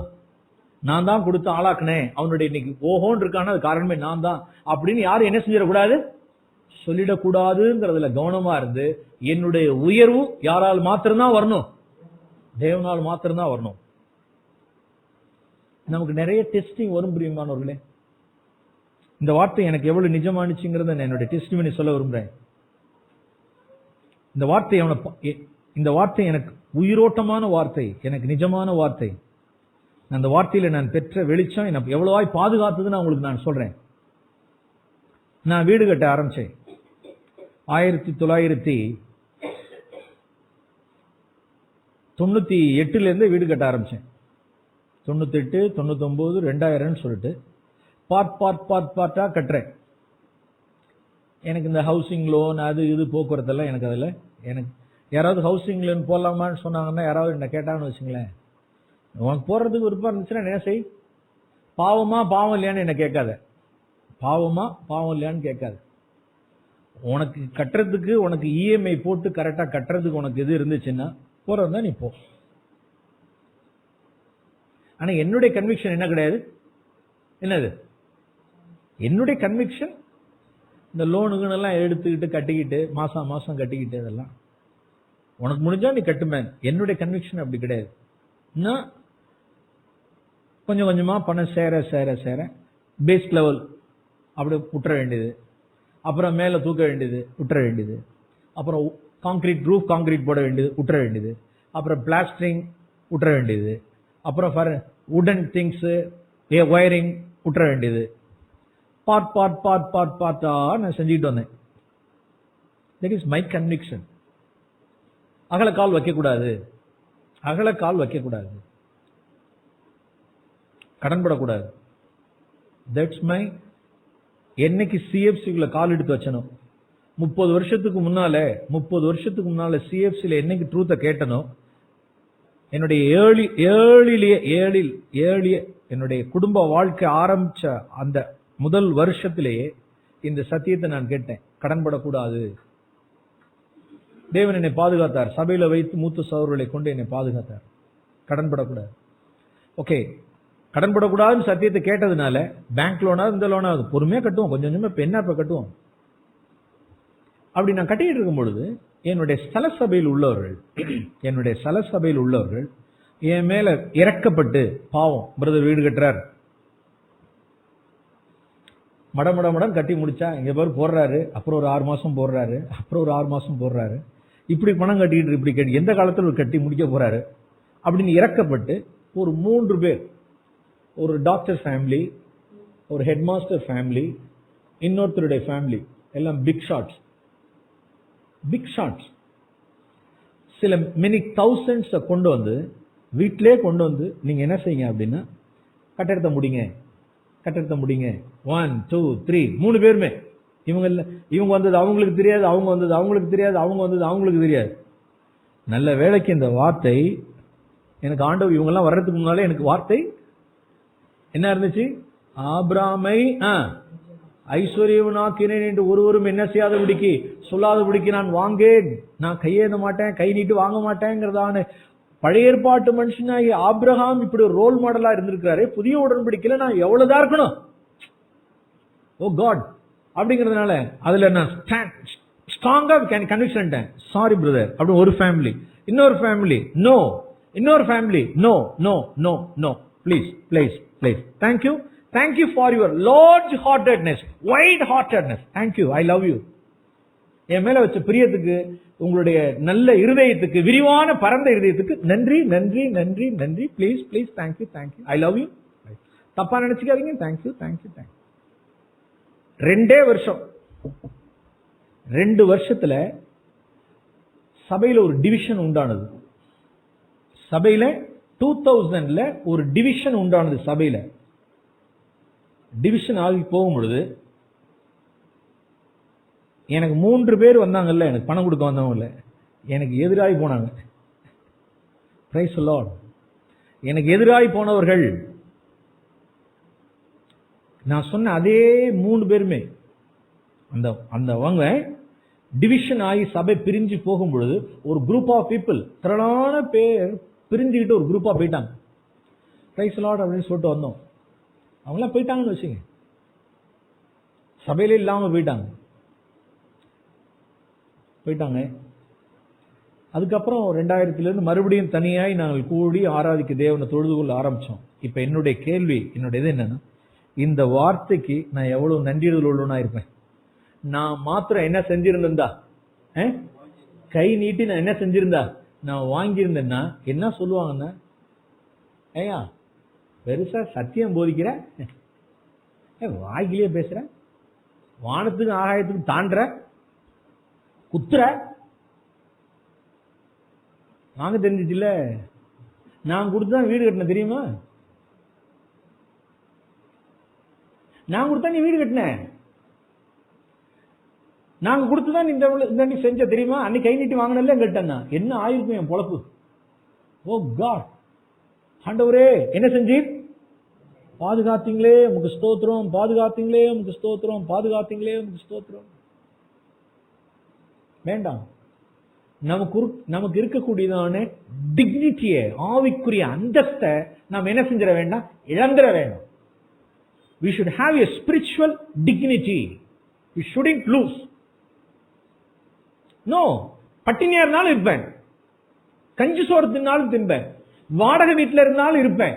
[SPEAKER 1] நான் தான் கொடுத்து ஆளாக்குனேன். அவனுடைய இன்னைக்கு ஓஹோன்னு இருக்கான அது காரணமே நான் தான் அப்படின்னு யாரும் என்ன செஞ்சிடக்கூடாது, சொல்லிடக்கூடாதுங்கிறதுல கவனமா இருந்து, என்னுடைய உயர்வு யாரால் மாத்திரம்தான் வரணும், தேவனால் மாத்திரம்தான் வரணும். நமக்கு நிறைய டெஸ்டிங் வரும் பிரியமானவர்களே. இந்த வார்த்தை எனக்கு எவ்வளவு நிஜமானுச்சுங்கிறத நான் என்னுடைய டெஸ்டிமனி சொல்ல விரும்புறேன். இந்த வார்த்தை எனக்கு உயிரோட்டமான வார்த்தை, எனக்கு நிஜமான வார்த்தை. அந்த வார்த்தையில நான் பெற்ற வெளிச்சம் எனக்கு எவ்வளவாய் பாதுகாத்ததுன்னு உங்களுக்கு நான் சொல்றேன். நான் வீடு கட்ட ஆரம்பிச்சேன் 1998 இருந்து வீடு கட்ட ஆரம்பிச்சேன். 98, 99, 2000 சொல்லிட்டு பார்ட்டா கட்டுறேன். எனக்கு இந்த ஹவுசிங் லோன் அது இது போக்குவரத்தெல்லாம் எனக்கு அதில், எனக்கு யாராவது ஹவுசிங் லோன் போடலாமான்னு சொன்னாங்கன்னா, யாராவது என்ன கேட்டாங்கன்னு வச்சுங்களேன், உனக்கு போடுறதுக்கு விருப்பம் இருந்துச்சுன்னா என்ன செய், பாவமா பாவம் இல்லையான்னு என்ன கேட்காத, பாவமா பாவம் இல்லையான்னு கேட்காது. உனக்கு கட்டுறதுக்கு, உனக்கு இஎம்ஐ போட்டு கரெக்டா கட்டுறதுக்கு உனக்கு எது இருந்துச்சுன்னா போறதா நீ போ. ஆனா என்னுடைய கன்விக்ஷன் என்ன கிடையாது. என்னது என்னுடைய கன்விக்ஷன்? இந்த லோனுக்குன்னெல்லாம் எடுத்துக்கிட்டு கட்டிக்கிட்டு மாசம் கட்டிக்கிட்டு இதெல்லாம் உனக்கு முடிஞ்சா நீ கட்டுமேன். என்னுடைய கன்விக்ஷன் அப்படி கிடையாது. கொஞ்சம் கொஞ்சமா பணம் சேர பேஸ் லெவல் அப்படி விட்டுற வேண்டியது, அப்புறம் மேல தூக்க வேண்டியது விட்டுற வேண்டியது, அப்புறம் ரூஃப் காங்கிரீட் போட வேண்டியது விட்டுற வேண்டியது, அப்புறம் பிளாஸ்டரிங் விட்டுற வேண்டியது, அப்புறம் வுடன் திங்ஸ் ஒயரிங் விட்டுற வேண்டியது. பார்ட்டா நான் செஞ்சுக்கிட்டு வந்தேன். That is my conviction. அகலக்கால் வைக்கக்கூடாது, அகலக்கால் வைக்கக்கூடாது, கடன்படக்கூடாது. That's my. என்னைக்கு சிஎஃப்சிக்குள்ள கால் எடுத்து வச்சனும், 30 வருஷத்துக்கு முன்னால சிஎஃப்சில என்னைக்கு ட்ரூத்தை கேட்டனோ, என்னுடைய ஏழிய என்னுடைய குடும்ப வாழ்க்கை ஆரம்பிச்ச அந்த முதல் வருஷத்திலேயே இந்த சத்தியத்தை நான் கேட்டேன். கடன்படக்கூடாது. தேவன் என்னை பாதுகாத்தார். சபையில வைத்து மூத்த சகோதரர்களை கொண்டு என்னை பாதுகாத்தார். கடன்படக்கூடாது. ஓகே, கடன்படக்கூடாதுன்னு சத்தியத்தை கேட்டதுனால பேங்க் லோனா இந்த லோனா பொறுமையா கட்டுவோம், கொஞ்சம் கொஞ்சமா பெண்ணா இப்ப கட்டுவோம். அப்படி நான் கட்டிட்டு இருக்கும் பொழுது என்னுடைய ஸ்தல சபையில் உள்ளவர்கள் என் மேல இறக்கப்பட்டு, பாவம் பிரதர் வீடு கட்டுறார், மடம் கட்டி முடிச்சா இங்க பேர் போடுறாரு, அப்புறம் ஒரு 6 மாசம் போடுறாரு, அப்புறம் ஒரு 6 மாசம் போடுறாரு, இப்படி பணம் கட்டிட்டு இப்படி கட்டி எந்த காலத்தில் கட்டி முடிக்க போறாரு அப்படின்னு இறக்கப்பட்டு ஒரு 3 பேர், ஒரு டாக்டர் ஃபேமிலி, ஒரு ஹெட் மாஸ்டர் ஃபேமிலி, இன்னொருத்தருடைய ஃபேமிலி, எல்லாம் பிக் ஷாட்ஸ். சில மெனி தௌசண்ட்ஸ் கொண்டு வந்து வீட்டிலே கொண்டு வந்து நீங்க என்ன செய்யுங்க அப்படின்னா கட்டடத்தை முடிங்க. 1 2 3 3 பேருமே. இவங்க வந்தது அவங்களுக்கு தெரியாது, அவங்க வந்தது அவங்களுக்கு தெரியாது, அவங்க வந்தது அவங்களுக்கு தெரியாது. நல்ல வேளைக்கு இந்த வார்த்தை எனக்கு ஆண்டவர் இவங்க எல்லாம் வர்றதுக்கு முன்னாலே எனக்கு வார்த்தை என்ன இருந்துச்சு? ஆபிரகாமை ஐஸ்வர்யவனாக்கினேன் என்று ஒருவரும் என்ன செய்யாதபடிக்கு சொல்லாதபடிக்கு நான் கையேந்த மாட்டேன், கை நீட்டு வாங்க மாட்டேங்கிறதான பழைய ஏற்பாட்டு மனுஷனாகி ஆபிரகாம் இப்படி ஒரு ரோல் மாடலா இருந்திருக்கிறாரு. புதிய உடன்படிக்கையில நான் எவ்வளவுதான் இருக்கணும், ஓ காட் அப்படிங்கிறதுனால அதுல நான் ஸ்ட்ராங்கா கன்விக்ஷன். சாரி பிரதர் அப்படி ஒரு ஃபேமிலி, இன்னொரு ஃபேமிலி நோ, இன்னொரு family no no no no, please please please, thank you for your large heartedness, wide heartedness, thank you, I love you. என் மேல வச்ச பிரியத்துக்கு, உங்களுடைய நல்ல இருதயத்துக்கு, விரிவான பரந்த இருதயத்துக்கு நன்றி நன்றி நன்றி நன்றி, please please, thank you, I love you. தப்பா நினைச்சுக்காதீங்க, thank you. 2 வருஷத்துல சபையில ஒரு டிவிஷன் உண்டானது. சபையில 2000ல ஒரு டிவிஷன் உண்டானது. சபையில டிவிஷன் ஆகி போகும் பொழுது எனக்கு 3 பேர் வந்தாங்கல்ல, எனக்கு பணம் கொடுக்க வந்தவங்கல்ல, எனக்கு எதிராகி போனாங்க. Praise the Lord. எனக்கு எதிராகி போனவர்கள் நான் சொன்ன அதே 3 பேருமே அவங்க டிவிஷன் ஆகி சபை பிரிஞ்சு போகும் பொழுது ஒரு குரூப் ஆஃப் பீப்புள், திரளான பேர் பிரிஞ்சுக்கிட்டு ஒரு குரூப்பா போயிட்டாங்க. பிரைஸ் தி லார்ட் அப்படின்னு சொல்லிட்டு வந்தோம். அவங்களாம் போயிட்டாங்கன்னு வச்சுங்க, சபையில இல்லாம போயிட்டாங்க. அதுக்கப்புறம் 2000 மறுபடியும் தனியாய் நாங்கள் கூடி ஆராதிக்க தேவனை தொழுது கொள்ள ஆரம்பிச்சோம். இப்ப என்னுடைய கேள்வி, என்னுடைய இது என்னன்னா, இந்த வார்த்தைக்கு நான் எவ்வளவு நன்றியுள்ள உள்ளவனா இருப்பேன். நான் மாத்திரம் என்ன செஞ்சிருந்தா, கை நீட்டி நான் என்ன செஞ்சிருந்தா, நான் வாங்கியிருந்தேன்னா என்ன சொல்லுவாங்கன்னா, ஏயா பெருசா சத்தியம் போதிக்கிற, வாய்க்கிலேயே பேசுற, வானத்துக்கு ஆகாயத்துக்கு தாண்டுற, குத்துற, வாங்க தெரிஞ்சிச்சு இல்ல, நான் கொடுத்துதான் வீடு கட்டின தெரியுமா, நான் கொடுத்தா நீ வீடு கட்டின, நாங்க கொடுத்துதான் நீ செஞ்ச தெரியுமா, அன்னைக்கு கை நீட்டி வாங்கினல கேட்டேன்னா என்ன ஆயிருக்கும் என் பொழப்பு. ஓ காட், ஆண்டவரே என்ன செஞ்சு பாதுகாத்தீங்களே உமக்கு ஸ்தோத்திரம், பாதுகாத்தீங்களே உமக்கு ஸ்தோத்திரம், பாதுகாத்தீங்களே உமக்கு ஸ்தோத்திரம். வேண்டாம், நமக்கு இருக்கக்கூடியதான டிக்னிட்டிய, ஆவிக்குரிய அந்தஸ்தை நாம் என்ன செஞ்சிட வேண்டாம், இழந்துட வேண்டாம். We should have a spiritual dignity. We shouldn't lose. No, பட்டினியா இருந்தாலும் இருப்பேன், கஞ்சி சோறு தின்னாலும் தின்பேன், வாடகை வீட்டில் இருந்தாலும் இருப்பேன்.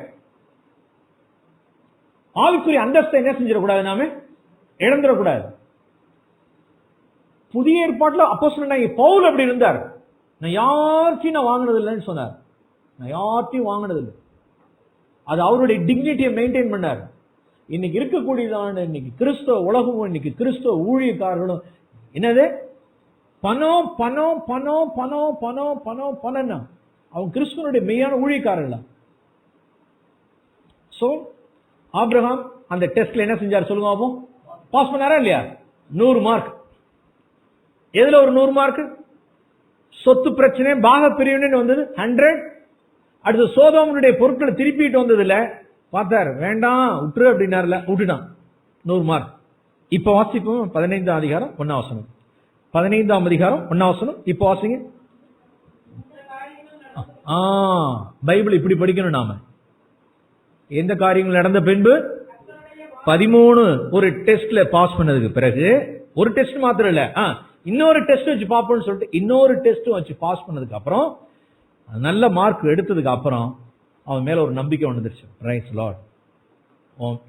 [SPEAKER 1] ஆவிக்குரிய அந்தஸ்தை என்ன செஞ்சிடக்கூடாது, நாம இழந்துடக்கூடாது. புதிய ஏற்பாட்டில் அப்போஸ்தலனாகிய பவுல் அப்படி இருந்தார். நான் யார்த்தையும் நான் வாங்கினது இல்லைன்னு சொன்னார். நான் யார்த்தையும் வாங்கினது இல்லை. அது அவருடைய டிக்னிட்டியை மெயின்டைன் பண்ணார். இன்னைக்கு இருக்கக்கூடியதான இன்னைக்கு கிறிஸ்தவ உலகமும் இன்னைக்கு கிறிஸ்தவ ஊழியக்காரர்களும் என்னது பணம் பணம் பணம் பணம் பணம் பணம் பணம். அவங்க கிறிஸ்துவனுடைய மெய்யான ஊழியக்காரர்கள். சோ ஆபிரகாம் அந்த டெஸ்ட்ல என்ன செஞ்சார் சொல்லுங்க பாப்போம். பாஸ் பண்ணாரா இல்லையா? 100 மார்க். எதுல ஒரு 100 மார்க்? சொத்து பிரச்சனை, பாக பிரிவினை வந்தது 100. அடுத்து சோதோமனுடைய பொருட்களை திருப்பிட்டு வந்ததுல பார்த்தார், வேண்டாம் விட்டுரு அப்படின்னாருல, விட்டுட்டான். 100 மார்க். இப்ப வாசிப்போம் 15ஆம் அதிகாரம் 1ஆம் வசனம். 15ஆம் அதிகாரம் 1ஆம் வசனம். இப்ப வாசிங்க. பைபிள் இப்படி படிக்கணும் நாம. எந்த காரியங்கள் நடந்த பின்பு 13 ஒரு டெஸ்ட்ல பாஸ் பண்ணதுக்கு பிறகு, ஒரு டெஸ்ட் மாத்திரம் இல்ல, இன்னொரு டெஸ்ட் வச்சு பாப்போம்னு சொல்லிட்டு இன்னொரு டெஸ்ட் வச்சு பாஸ் பண்ணதுக்கு அப்புறம், நல்ல மார்க் எடுத்ததுக்கு அப்புறம் அவன் மேல ஒரு நம்பிக்கை வந்துருச்சு. பிரைஸ் லார்ட்,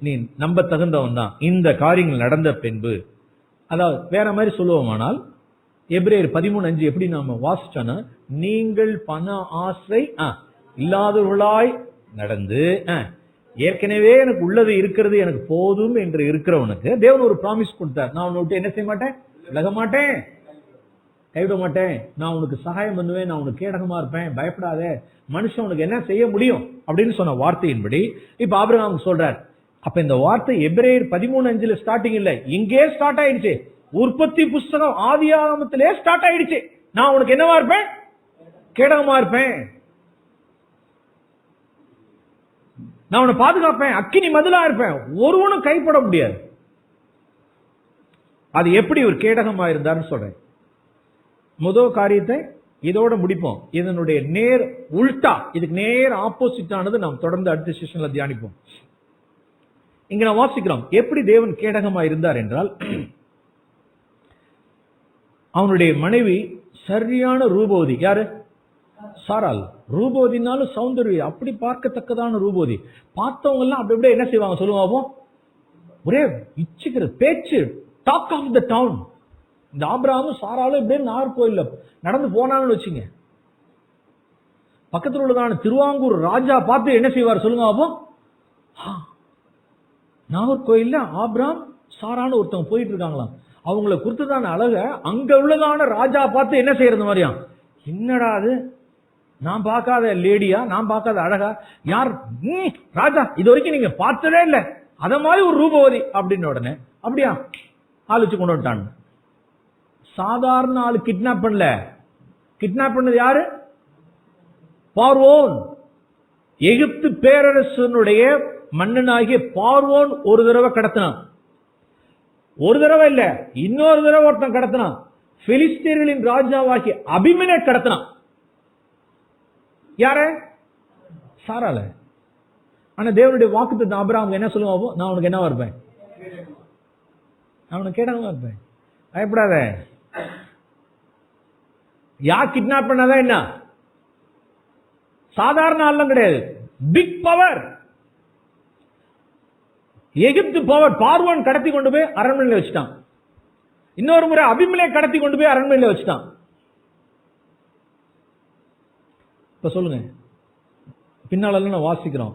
[SPEAKER 1] நீ நம்ப தகுந்தவன் தான். இந்த காரியங்கள் நடந்த பின்பு, அதாவது வேற மாதிரி சொல்லுவோமானால் எபிரேயர் 13:5 எப்படி நாம வாசிச்சோன்னா, நீங்கள் பண ஆசை இல்லாதவர்களாய் நடந்து, ஏற்கனவே எனக்கு உள்ளது இருக்கிறது எனக்கு போதும் என்று இருக்கிறவனுக்கு தேவன் ஒரு ப்ராமிஸ் கொடுத்தார். நான் உன்னை விட்டு என்ன செய்ய மாட்டேன், விலக மாட்டேன், கைவிட மாட்டேன், நான் உனக்கு சகாயம் பண்ணுவேன், நான் உனக்கு கேடகமா இருப்பேன், பயப்படாத, மனுஷன் உனக்கு என்ன செய்ய முடியும் அப்படின்னு சொன்ன வார்த்தையின்படி இப்ப ஆபிரகாம் சொல்றார். அப்ப இந்த வார்த்தை எபிரேயர் 13:5 ஸ்டார்டிங் இல்ல, இங்கே ஸ்டார்ட் ஆயிடுச்சு. உற்பத்தி புஸ்தகம் ஆதியாகமத்திலே ஸ்டார்ட் ஆயிடுச்சு. நான் உனக்கு என்னவா இருப்பேன், கேடகமா இருப்பேன், நான் உன்னை பாதுகாப்பேன், அக்கினி மதிலா இருப்பேன், ஒருவனும் கைப்பட முடியாது. அது எப்படி ஒரு கேடகமா இருந்தார்னு சொல்றேன். முதல் காரியத்தை இதோட முடிப்போம். இதனுடைய நேர் உல்டா, இதுக்கு நேர் ஆப்போசிட் ஆனது நாம் தொடர்ந்து அடுத்த செஷன்ல தியானிப்போம். இங்க நான் வாசிக்கிறோம் எப்படி தேவன் கேடகமா இருந்தார் என்றால், அவனுடைய மனைவி சரியான ரூபவதி. யாரு? சாராள். ரூபவதினாலும் சௌந்தர்யம், அப்படி பார்க்கத்தக்கதான ரூபவதி. பார்த்தவங்க எல்லாம் அப்படி அப்படியே என்ன செய்வாங்க சொல்லுவாங்க, ஒரே இச்சிக்கிற பேச்சு, டாக் ஆஃப் த டவுன். இந்த ஆபிரகாமும் சாராளும் இப்படியே நாகர்கோயில்ல நடந்து போனாங்கன்னு வச்சுங்க, பக்கத்தில் உள்ளதான திருவாங்கூர் ராஜா பார்த்து என்ன செய்வார் சொல்லுங்க பாப்போம். நாகர்கோயில்ல ஆபிரகாம் சாரான்னு ஒருத்தவங்க போயிட்டு இருக்காங்களாம். அவங்களை குறித்துதான அழக அங்க உள்ளதான ராஜா பார்த்து என்ன செய்யறது மாதிரியா, என்னடா அது, நான் பார்க்காத லேடியா, நான் பார்க்காத அழகா, யார் ராஜா, இது வரைக்கும் நீங்க பார்த்ததே இல்ல, அத மாதிரி ஒரு ரூபவதி அப்படின்னு உடனே அப்படியா ஆள் வச்சு கொண்டு வந்துட்டாங்க. சாதாரண ஆளு கிட்னாப் பண்ணல, கிட்னாப் பண்ணது யாரு? பார்வோன். எகிப்து பேரரசனுடைய மன்னனாகிய பார்வோன் ஒரு தடவை கடத்தினான். ஒரு தடவை இல்ல, இன்னொரு தடவை ஒருத்தன் கடத்தினான். பெலிஸ்தீயர்களின் ராஜாவாகிய அபிமெலேக் கடத்தினான். யார? சாரால. ஆனா தேவனுடைய வாக்குத்தத்தம் ஆபிரகாமுக்கு என்ன சொல்லுவாங்க, நான் உனக்கு என்னவா இருப்பேன், நான் உனக்கு கேடகமா இருப்பேன், பயப்படாத. யார் கிட்னாப் பண்ணாதான் என்ன, சாதாரண ஆள்லாம் கிடையாது, பிக் பவர். எகிப்து பவர் பார்வோன் கடத்தி கொண்டு போய் அரண்மனையில் வச்சுட்டான். இன்னொரு முறை அபிமெலேக் கடத்தி கொண்டு போய் அரண்மனையில் வச்சுட்டான். இப்ப சொல்லுங்க, பின்னால நான் வாசிக்கிறோம்,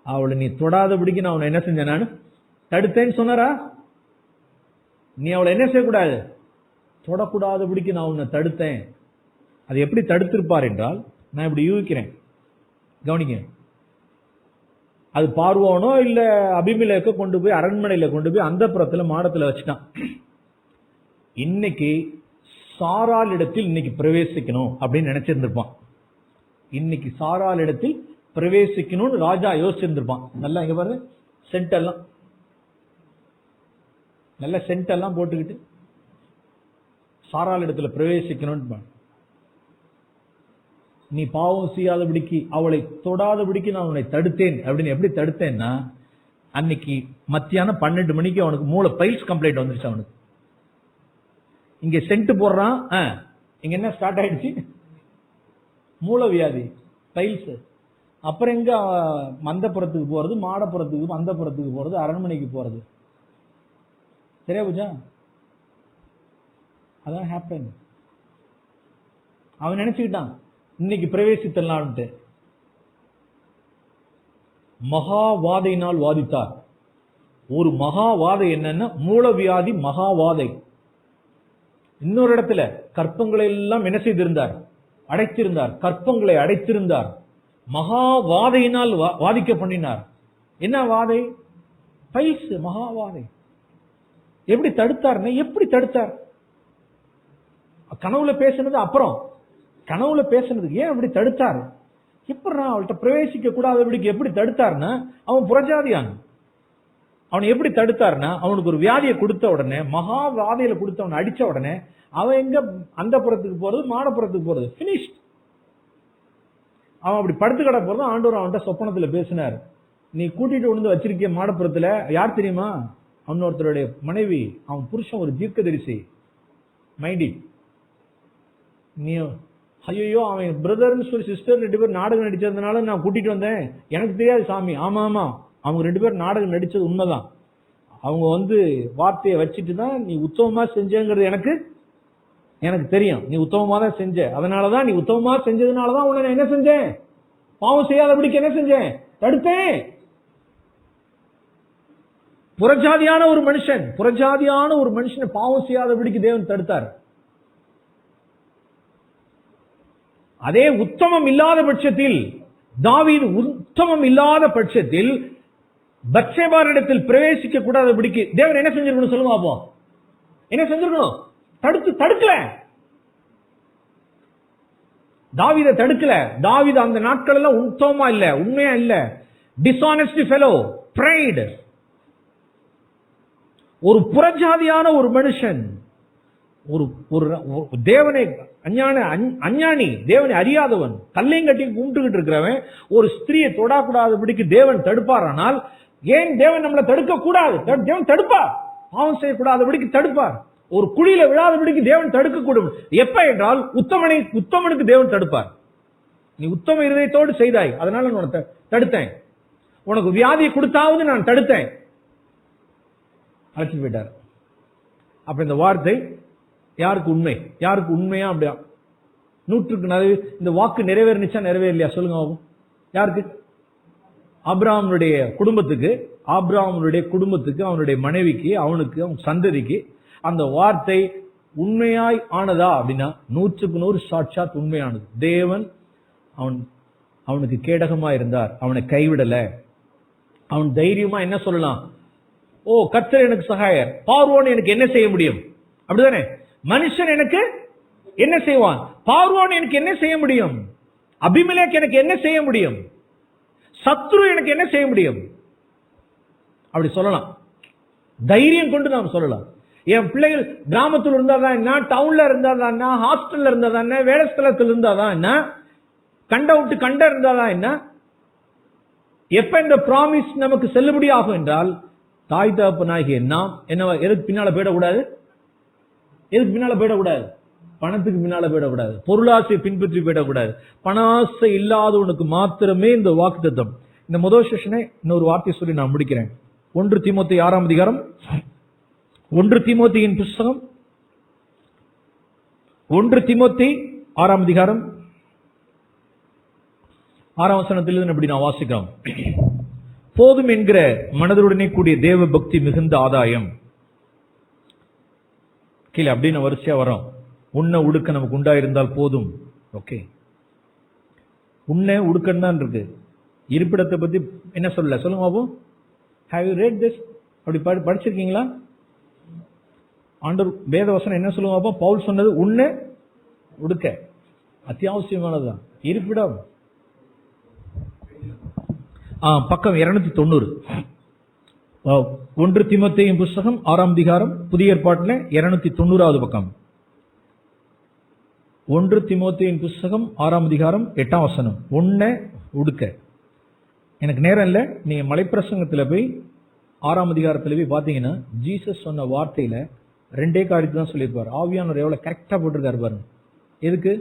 [SPEAKER 1] அவளை நீ தொடாதபடிக்கு நான் அவனை என்ன செஞ்சேன், நான் தடுத்தேன்னு சொன்னாரா? நீ அவளை என்ன செய்யக்கூடாது, தொடக்கூடாதபடிக்கு நான் உன்னை தடுத்தேன். அது எப்படி தடுத்திருப்பார் என்றால், நான் இப்படி யூகிக்கிறேன், கவனிங்க. அது பார்வோனோ இல்ல அபிமெலேக்கோ கொண்டு போய் அரண்மனையில கொண்டு போய் அந்த புறத்துல மாடத்துல வச்சுட்டான். இன்னைக்கு சாராள் இடத்தில் இன்னைக்கு பிரவேசிக்கணும் அப்படின்னு நினைச்சிருந்திருப்பான். இன்னைக்கு சாராள் இடத்தில் பிரவேசிக்கணும்னு ராஜா யோசிச்சிருந்திருப்பான். நல்லா இங்க பாருங்க, சென்ட் எல்லாம் நல்ல சென்ட் எல்லாம் போட்டுக்கிட்டு சாராள் இடத்துல பிரவேசிக்கணும். நீ பாவம் செய்யாதபடிக்கு, அவளை தொடாதபடிக்கு நான் உன்னை தடுத்தேன் அப்படின்னு. எப்படி தடுத்தேன்னா, அன்னைக்கு மத்தியானம் 12 மணிக்கு அவனுக்கு மூளை பைல்ஸ் கம்ப்ளைண்ட் வந்துருச்சு. அவனுக்கு இங்க சென்ட் போடுறான், இங்க என்ன ஸ்டார்ட் ஆயிடுச்சு, மூளை வியாதி, பைல்ஸ். அப்புறம் எங்க மந்தப்புறத்துக்கு போறது, மாடப்புறத்துக்கு, மந்தப்புறத்துக்கு போறது, அரண்மனைக்கு போறது. சரியா பூஜா? அதான் ஹேப்பன். அவன் நினைச்சுக்கிட்டான் இன்னைக்கு பிரவேசித்தலான்ட்டு. மகாவாதையினால் வாதித்தார். ஒரு மகாவாதை என்னன்னா மூலவியாதி மகாவாதை. இன்னொரு இடத்துல கற்பங்களை எல்லாம் என்ன செய்திருந்தார்? அடைத்திருந்தார். கற்பங்களை அடைத்திருந்தார். மகா வாதையினால் வாதிக்க பண்ணினார். என்ன வாதை? பைல்ஸ், மகா வாதை. எப்படி தடுத்தார்? எப்படி தடுத்தார்? கனவுல பேசுனது அப்புறம், கனவுல பேசுனது ஏன் அப்படி தடுத்தார்? எப்படி அவள்கிட்ட பிரவேசிக்க கூடாதபடிக்கு எப்படி தடுத்தார்னா, அவன் புறஜாதியான். அவனை எப்படி தடுத்தார்னா, அவனுக்கு ஒரு வியாதியை கொடுத்த உடனே, மகா வியாதியில கொடுத்தவனை அடிச்ச உடனே அவன் எங்க அந்த புறத்துக்கு போறது, மாடப்புறத்துக்கு போறது, பினிஷ்ட். அவன் அப்படி படுத்து கிட போறது. ஆண்டவர் அவன்கிட்ட சொப்பனத்துல பேசினார், நீ கூட்டிட்டு வந்து வச்சிருக்கிய மாடப்புறத்துல யார் தெரியுமா? அவனொருத்தருடைய மனைவி, அவன் புருஷன் ஒரு தீர்க்கதரிசி. மைண்டி நீ ஐயோ அவன் பிரதர்னு சொல்லி சிஸ்டர் 2 பேர் நாடகம் நடிச்சதுனால நான் கூட்டிட்டு வந்தேன், எனக்கு தெரியாது சாமி. ஆமா ஆமா, அவங்க 2 பேர் நாடகம் நடிச்சது உண்மைதான். அவங்க வார்த்தையை வச்சுட்டு தான் நீ உத்தமமா செஞ்சங்கிறது எனக்கு தெரியும். நீ உத்தமமா தான் செஞ்ச, அதனாலதான் நீ உத்தமமா செஞ்சதுனாலதான் உன்னை என்ன செஞ்சேன்? பாவம் செய்யாதபடிக்கு என்ன செஞ்சேன்? தடுத்தேன். புறஜாதியான ஒரு மனுஷனை பாவம் செய்யாதபடிக்கு தேவன் தடுத்தார். அதே உத்தமம் இல்லாத பட்சத்தில், தாவீது உத்தமம் இல்லாத பட்சத்தில் பத்சேபாரிடத்தில் பிரவேசிக்க கூடாதபடிக்கு தேவன் என்ன செஞ்சிருக்கணும்? சொல்லுங்க அப்போ. என்ன செஞ்சிருக்கணும்? தடுக்கல. தாவீதை தடுக்கல. தாவீது அந்த நாட்கள் எல்லாம் உத்தமமா இல்ல, உண்மையா இல்ல, டிஸ்ஆனஸ்ட் ஃபெலோ, பிரைட். ஒரு புறஜாதியான ஒரு மனுஷன், ஒரு தேவனை அஞ்ஞானி, தேவனை அறியாதவன், கல்லையும் கட்டி கும்பிட்டுக்கிட்டு இருக்கிறவன் ஒரு ஸ்திரியை தொடாக்கூடாதபடிக்கு தேவன் தடுப்பாரானால், ஏன் தேவன் நம்மளை தடுக்க கூடாது? தேவன் தடுப்பார். பாவம் செய்யக்கூடாதபடிக்கு தடுப்பார். ஒரு குழியில விழாதபடிக்கு தேவன் தடுக்க கூடும். எப்ப என்றால் உத்தமனுக்கு தேவன் தடுப்பார். நீ உத்தம இருதயத்தோடு செய்தாய், அதனால நான் தடுத்தேன். உனக்கு வியாதியை கொடுத்தாவது நான் தடுத்தேன். அழைச்சிட்டு போயிட்டார். அப்ப இந்த வார்த்தை யாருக்கு உண்மை? யாருக்கு உண்மையா? அப்படியா 100க்கு இந்த வாக்கு நிறைவேறிச்சா நிறைவேறலையா? சொல்லுங்க. யாருக்கு? ஆபிரகாமுடைய குடும்பத்துக்கு, அவனுடைய மனைவிக்கு, அவனுக்கு, அவன் சந்ததிக்கு அந்த வார்த்தை உண்மையாய் ஆனதா அப்படின்னா 100க்கு 100 சாட்சாத் உண்மையானது. தேவன் அவனுக்கு கேடகமா இருந்தார், அவனை கைவிடல. அவன் தைரியமா என்ன சொல்லலாம்? ஓ, கர்த்தர் எனக்கு சகாயர், பார்வோன் எனக்கு என்ன செய்ய முடியும்? அப்படிதானே? மனுஷன் எனக்கு என்ன செய்வான்? பார்வோன் எனக்கு என்ன செய்ய முடியும்? அபிமெலேக் எனக்கு என்ன செய்ய முடியும்? சத்ரு எனக்கு என்ன செய்ய முடியும்? அப்படி சொல்லலாம். தைரியம் கொண்டு நாம் சொல்லலாம். என் பிள்ளைகள் கிராமத்தில் இருந்தாதான் என்ன, டவுன்ல இருந்தாதான் என்ன, ஹாஸ்டல்ல இருந்தாதான் என்ன, வேலை ஸ்தலத்தில் இருந்தாதான் என்ன, கண்ட இருந்தாதான் என்ன? எப்ப இந்த ப்ராமிஸ் நமக்கு செல்லுபடி ஆகும் என்றால், தாய் தகப்பனாகிய நாம் எதுக்கு பின்னால போயிடக்கூடாது? பணத்துக்கு பின்னால போயிடக்கூடாது, பொருளாசை பின்பற்றி போயிடக்கூடாது. பணாசை இல்லாதவனுக்கு மாத்திரமே இந்த வாக்குத்தத்தம். இந்த முதல் செஷனை இன்னொரு வார்த்தை சொல்லி நான் முடிக்கிறேன். 1 தீமோத்தேயு 6ஆம் அதிகாரம், 1 தீமோத்தேயின் புஸ்தகம் 1 தீமோத்தேயு 6ஆம் அதிகாரம் 6ஆம் வசனத்திலிருந்து இப்படி நான் வாசிக்கிறோம். போதும் என்கிற மனதுடனே கூடிய தேவ பக்தி மிகுந்த ஆதாயம். கீழே அப்படின்னு வரிசையா வரும். உன்ன உடுக்க நமக்கு உண்டாயிருந்தால் போதும். ஓகே, உன்ன உடுக்கன்னு தான் இருக்கு. இருப்பிடத்தை பத்தி என்ன சொல்ல? சொல்லுங்க Babu. Have you read this? அப்படி படிச்சிருக்கீங்களா? ஆண்டவர் வேத வசனம் என்ன சொல்லுங்க பாபு? பவுல் சொன்னது உன்ன உடுக்க அத்தியாவசியமானதுதான். இருப்பிடம் பக்கம் 290. 1 தீமோத்தேயு புஸ்தகம் 6ஆம் அதிகாரம், புதிய ஏற்பாட்டில் 290வது பக்கம். 1 தீமோத்தேயு புஸ்தகம் 6ஆம் அதிகாரம் 8ஆம் வசனம். உன்ன உடுக்க. எனக்கு நேரம் இல்லை, நீங்க மலைப்பிரசங்கத்தில் போய் 6ஆம் அதிகாரத்தில் போய் பார்த்தீங்கன்னா ஜீசஸ் சொன்ன வார்த்தையில 2 காரியத்தை தான் சொல்லியிருப்பார். ஆவியானவர் எவ்வளவு கரெக்டா போட்டிருக்காரு பாருங்க. எதுக்கு?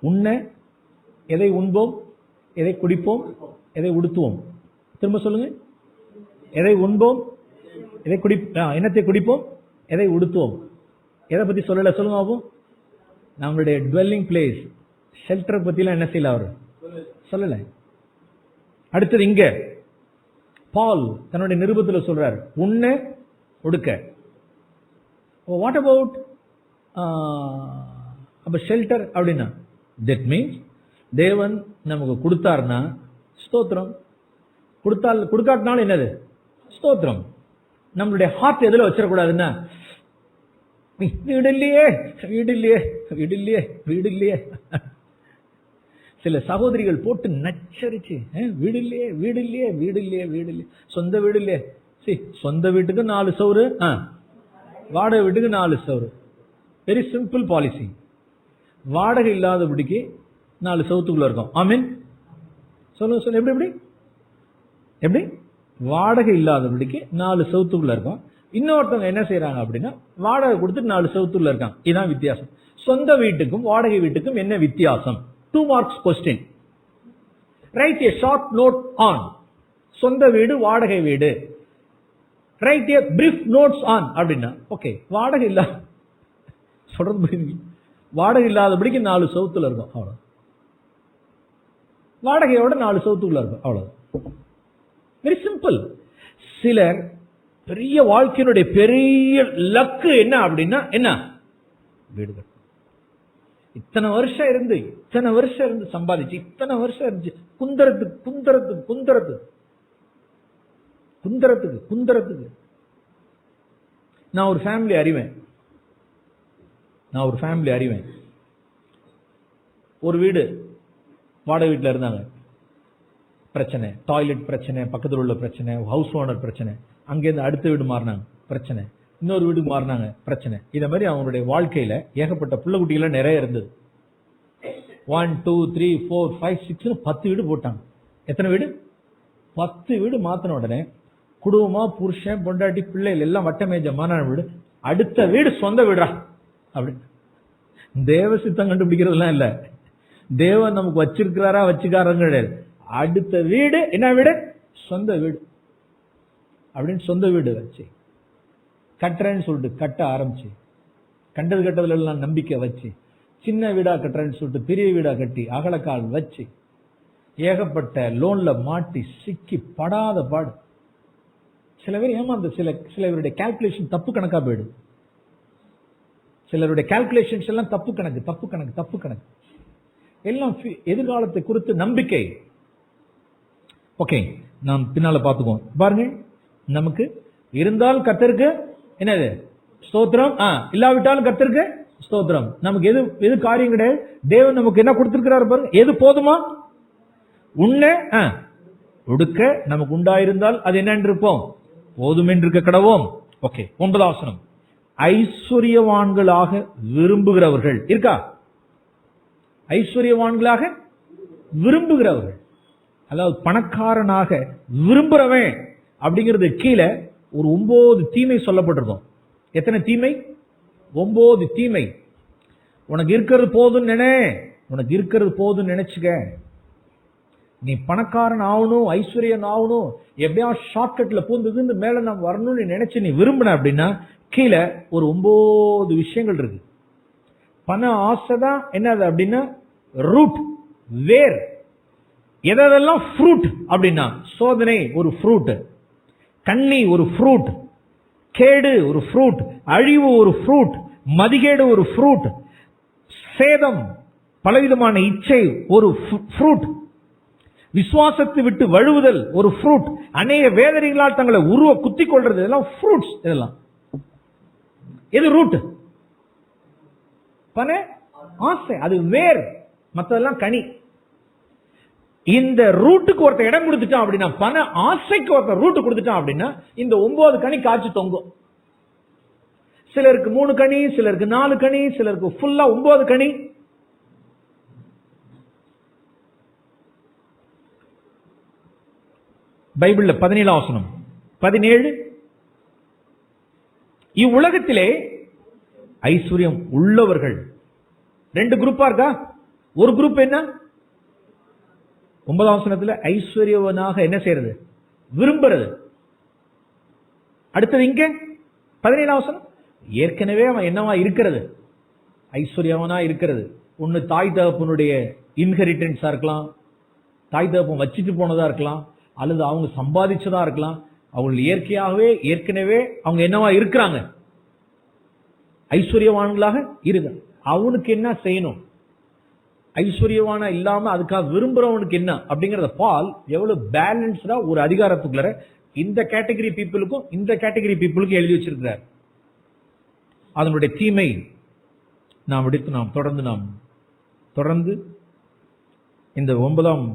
[SPEAKER 1] உன்ன எதை உண்போம், எதை குடிப்போம், எதை உடுத்துவோம். திரும்ப சொல்லுங்க. எதை உண்போம், எதை என்னத்தை குடிப்போம், எதை உடுத்துவோம். எதை பத்தி சொல்லல? சொல்லுங்க பாப்போம். நம்மளுடைய டுவெல்லிங் பிளேஸ், ஷெல்டர் பத்திலாம் என்ன செய்யல அவர் சொல்லல. அடுத்தது இங்க பால் தன்னுடைய நிருபத்தில் சொல்றார், உன்ன உடுக்க. வாட் அபவுட் அப்ப ஷெல்டர் அப்படின்னா தட் மீன்ஸ் தேவன் நமக்கு கொடுத்தாருன்னா ஸ்தோத்திரம், கொடுக்காட்டினாலும் என்னது ஸ்தோத்திரம். நம்மளுடைய ஹார்ட் எதுல வச்சிடக்கூடாதுன்னா வீடு இல்லையே வீடு இல்லையே வீடு இல்லையே வீடு இல்லையே. சில சகோதரிகள் போட்டு நச்சரிச்சு வீடு இல்லையே வீடு இல்லையே வீடு இல்லையே வீடு இல்லையே, சொந்த வீடு இல்லையே. சொந்த வீட்டுக்கு 4 சவுறு, வாடகை வீட்டுக்கு 4 சவுறு. Very simple policy. வாடகை இல்லாதபடிக்கு 4 சவுத்துக்குள்ள இருக்கும். ஆமீன் சொல்லுங்க சொல்லுங்க. எப்படி எப்படி எப்படி வாடகை இல்லாதபடிக்கு 4 சவுத்துக்குள்ள இருக்கும். இன்னொருத்தவங்க என்ன செய்யறாங்க அப்படின்னா வாடகை கொடுத்துட்டு 4 சவுத்துக்குள்ள இருக்காங்க. இதுதான் வித்தியாசம். சொந்த வீட்டுக்கும் வாடகை வீட்டுக்கும் என்ன வித்தியாசம்? 2 marks question. Write a short note on சொந்த வீடு வாடகை வீடு. Write a brief notes on அப்படின்னா ஓகே. வாடகை இல்ல சொல்றது புரியுது. வாடகை இல்லாதபடிக்கு 4 சவுத்துல இருக்கும், அவ்வளவு. வாடகையோட 4 சவுத்துக்குள்ள இருக்கும், அவ்வளவு. Very simple. சிலர் பெரிய வாழ்க்கையினுடைய பெரிய லக்கு என்ன அப்படின்னா என்ன? வீடு. இத்தனை வருஷம் இருந்து சம்பாதிச்சு, இத்தனை வருஷம் இருந்துச்சு குந்தரத்துக்கு. நான் ஒரு ஃபேமிலி அறிவேன். ஒரு வீடு வாடகை வீட்டில் இருந்தாங்க. பிரச்சனை, டாய்லெட் பிரச்சனை, பக்கத்தில் உள்ள பிரச்சனை, ஹவுஸ் ஓனர் பிரச்சனை. அங்கேருந்து அடுத்த வீடு மாறினாங்க, பிரச்சனை. இன்னொரு வீடு மாறினாங்க, பிரச்சனை. இத மாதிரி அவங்களுடைய வாழ்க்கையில ஏகப்பட்ட புள்ள குட்டிகள் நிறைய இருந்தது. 1 2 3 4 5 6 10 வீடு போட்டாங்க. எத்தனை வீடு? 10 வீடு மாத்தின உடனே குடும்பமா புருஷன் பொண்டாட்டி பிள்ளைகள் எல்லாம் வட்டமேஜ மாறான வீடு. அடுத்த வீடு சொந்த வீடா அப்படின்னு தேவ சித்தம் கண்டுபிடிக்கிறதுலாம் இல்ல. தேவன் நமக்கு வச்சிருக்கிறாரா வச்சுக்காரங்க கிடையாது. அடுத்த வீடு என்ன வீடு? சொந்த வீடு அப்படின்னு சொந்த வீடு வச்சு கட்டுறேன்னு சொல்லிட்டு கட்ட ஆரம்பிச்சு, கண்டதுல எல்லாம் நம்பிக்கை வச்சு, சின்ன வீடா கட்டுறேன்னு சொல்லிட்டு பெரிய வீடா கட்டி அகலக்கால் வச்சு ஏகப்பட்ட லோன்ல மாட்டி சிக்கி படாத பாடு. சில பேர் ஏமாந்த சிலருடைய கால்குலேஷன் தப்பு கணக்கா போயிடுது. சிலருடைய கால்குலேஷன்ஸ் எல்லாம் தப்பு கணக்கு எல்லாம் எதிர்காலத்தை குறித்து நம்பிக்கை. ஓகே, நாம் பின்னால பார்த்துக்குவோம். பாருங்க, நமக்கு இருந்தால் கர்த்தருக்கு என்னது ஸ்தோத்திரம், இல்லாவிட்டாலும் கர்த்தருக்கு ஸ்தோத்திரம். நமக்கு எது காரியம் கிடையாது. தேவன் நமக்கு என்ன கொடுத்திருக்கிறார் பாருங்க. எது போதுமா? உண்ண உடுக்க நமக்கு உண்டாயிருந்தால் அது என்னன்னு இருப்போம், போதும் என்று இருக்க கடவோம். ஓகே, 9வது வசனம். ஐஸ்வர்யவான்களாக விரும்புகிறவர்கள் இருக்கா? ஐஸ்வர்யவான்களாக விரும்புகிறவர்கள், அதாவது பணக்காரனாக விரும்புறவன் அப்படிங்கிறது கீழே ஒரு 9 தீமை சொல்லப்பட்டிருக்கும். எத்தனை தீமை? 9 தீமை. உனக்கு இருக்கிறது போதும் நினைச்சுக்க. நீ பணக்காரன் ஆகணும், ஐஸ்வர்யன் ஆகணும், எப்படியா ஷார்ட்கட்ல பூந்து மேல நான் வரணும்னு நினைச்சு நீ விரும்பின அப்படின்னா கீழே ஒரு 9 விஷயங்கள் இருக்கு. பண ஆசைதான் என்னது அப்படின்னா ரூட், வேர். எதெல்லாம் ஃப்ரூட் அப்படின்னா சோதனை ஒரு ஃப்ரூட், கண்ணி ஒரு ஃப்ரூட், கேடு ஒரு ஃப்ரூட், அழிவு ஒரு ஃப்ரூட், மதிகேடு ஒரு ஃப்ரூட், சேதம் பலவிதமான இச்சை ஒரு ஃப்ரூட், விசுவாசத்தை விட்டு வழுவுதல் ஒரு ஃப்ரூட், அநேக வேதனைகளால் தங்களை உருவ குத்திக் கொள்றது, இதெல்லாம் ஃப்ரூட்ஸ். இதெல்லாம் எது ரூட்? பண ஆசை, அது வேர், மற்றதெல்லாம் கனி. இந்த ரூட்டுக்கு ஒருத்தர் இடம் கொடுத்துட்டான் அப்படின்னா, பண ஆசைக்கு ஒருத்தர் ரூட் கொடுத்துட்டான் அப்படின்னா இந்த 9 கனி காய்ச்சி தொங்கும். சிலருக்கு 3 கனி, சிலருக்கு 4 கனி, சிலருக்கு ஃபுல்லா 9 கனி. பைபிள்ல 17 வசனம் 17, இவ்வுலகத்திலே ஐஸ்வர்யம் உள்ளவர்கள் 2 குரூப்பா இருக்கா? ஒரு குரூப் என்ன? 9வது வசனத்துல ஐஸ்வர்யவனாக என்ன செய்யறது? விரும்புறது. அடுத்தது இங்க 17வது வசனம், ஏற்கனவே அவன் என்னவா இருக்கிறது? ஐஸ்வர்யவனா இருக்கிறது. ஒன்னு தாய் தகப்பனுடைய இன்ஹெரிட்டன்ஸா இருக்கலாம், தாய் தகப்பன் வச்சுட்டு போனதா இருக்கலாம், அல்லது அவங்க சம்பாதிச்சதா இருக்கலாம். அவங்க ஏற்கனவே அவங்க என்னவா இருக்கிறாங்க? ஐஸ்வர்யவான்களாக இருங்க. அவனுக்கு என்ன செய்யணும், ஐஸ்வர்யவான இல்லாம அதுக்காக விரும்புறவனுக்கு என்ன அப்படிங்கறத பால் எவ்வளவு பேலன்ஸ்டா ஒரு அதிகாரத்துக்குள்ள இந்த கேட்டகரி பீப்புளுக்கும் இந்த கேட்டகரி பீப்புளுக்கும் எழுதி வச்சிருக்கிறார். அதனுடைய தீமை நாம் எடுத்து நாம் தொடர்ந்து இந்த 9ஆம்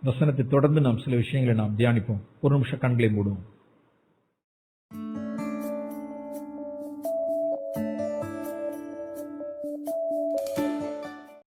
[SPEAKER 1] வசனத்தை தொடர்ந்து நாம் சில விஷயங்களை நாம் தியானிப்போம். ஒரு நிமிஷம் கண்களை மூடுவோம்.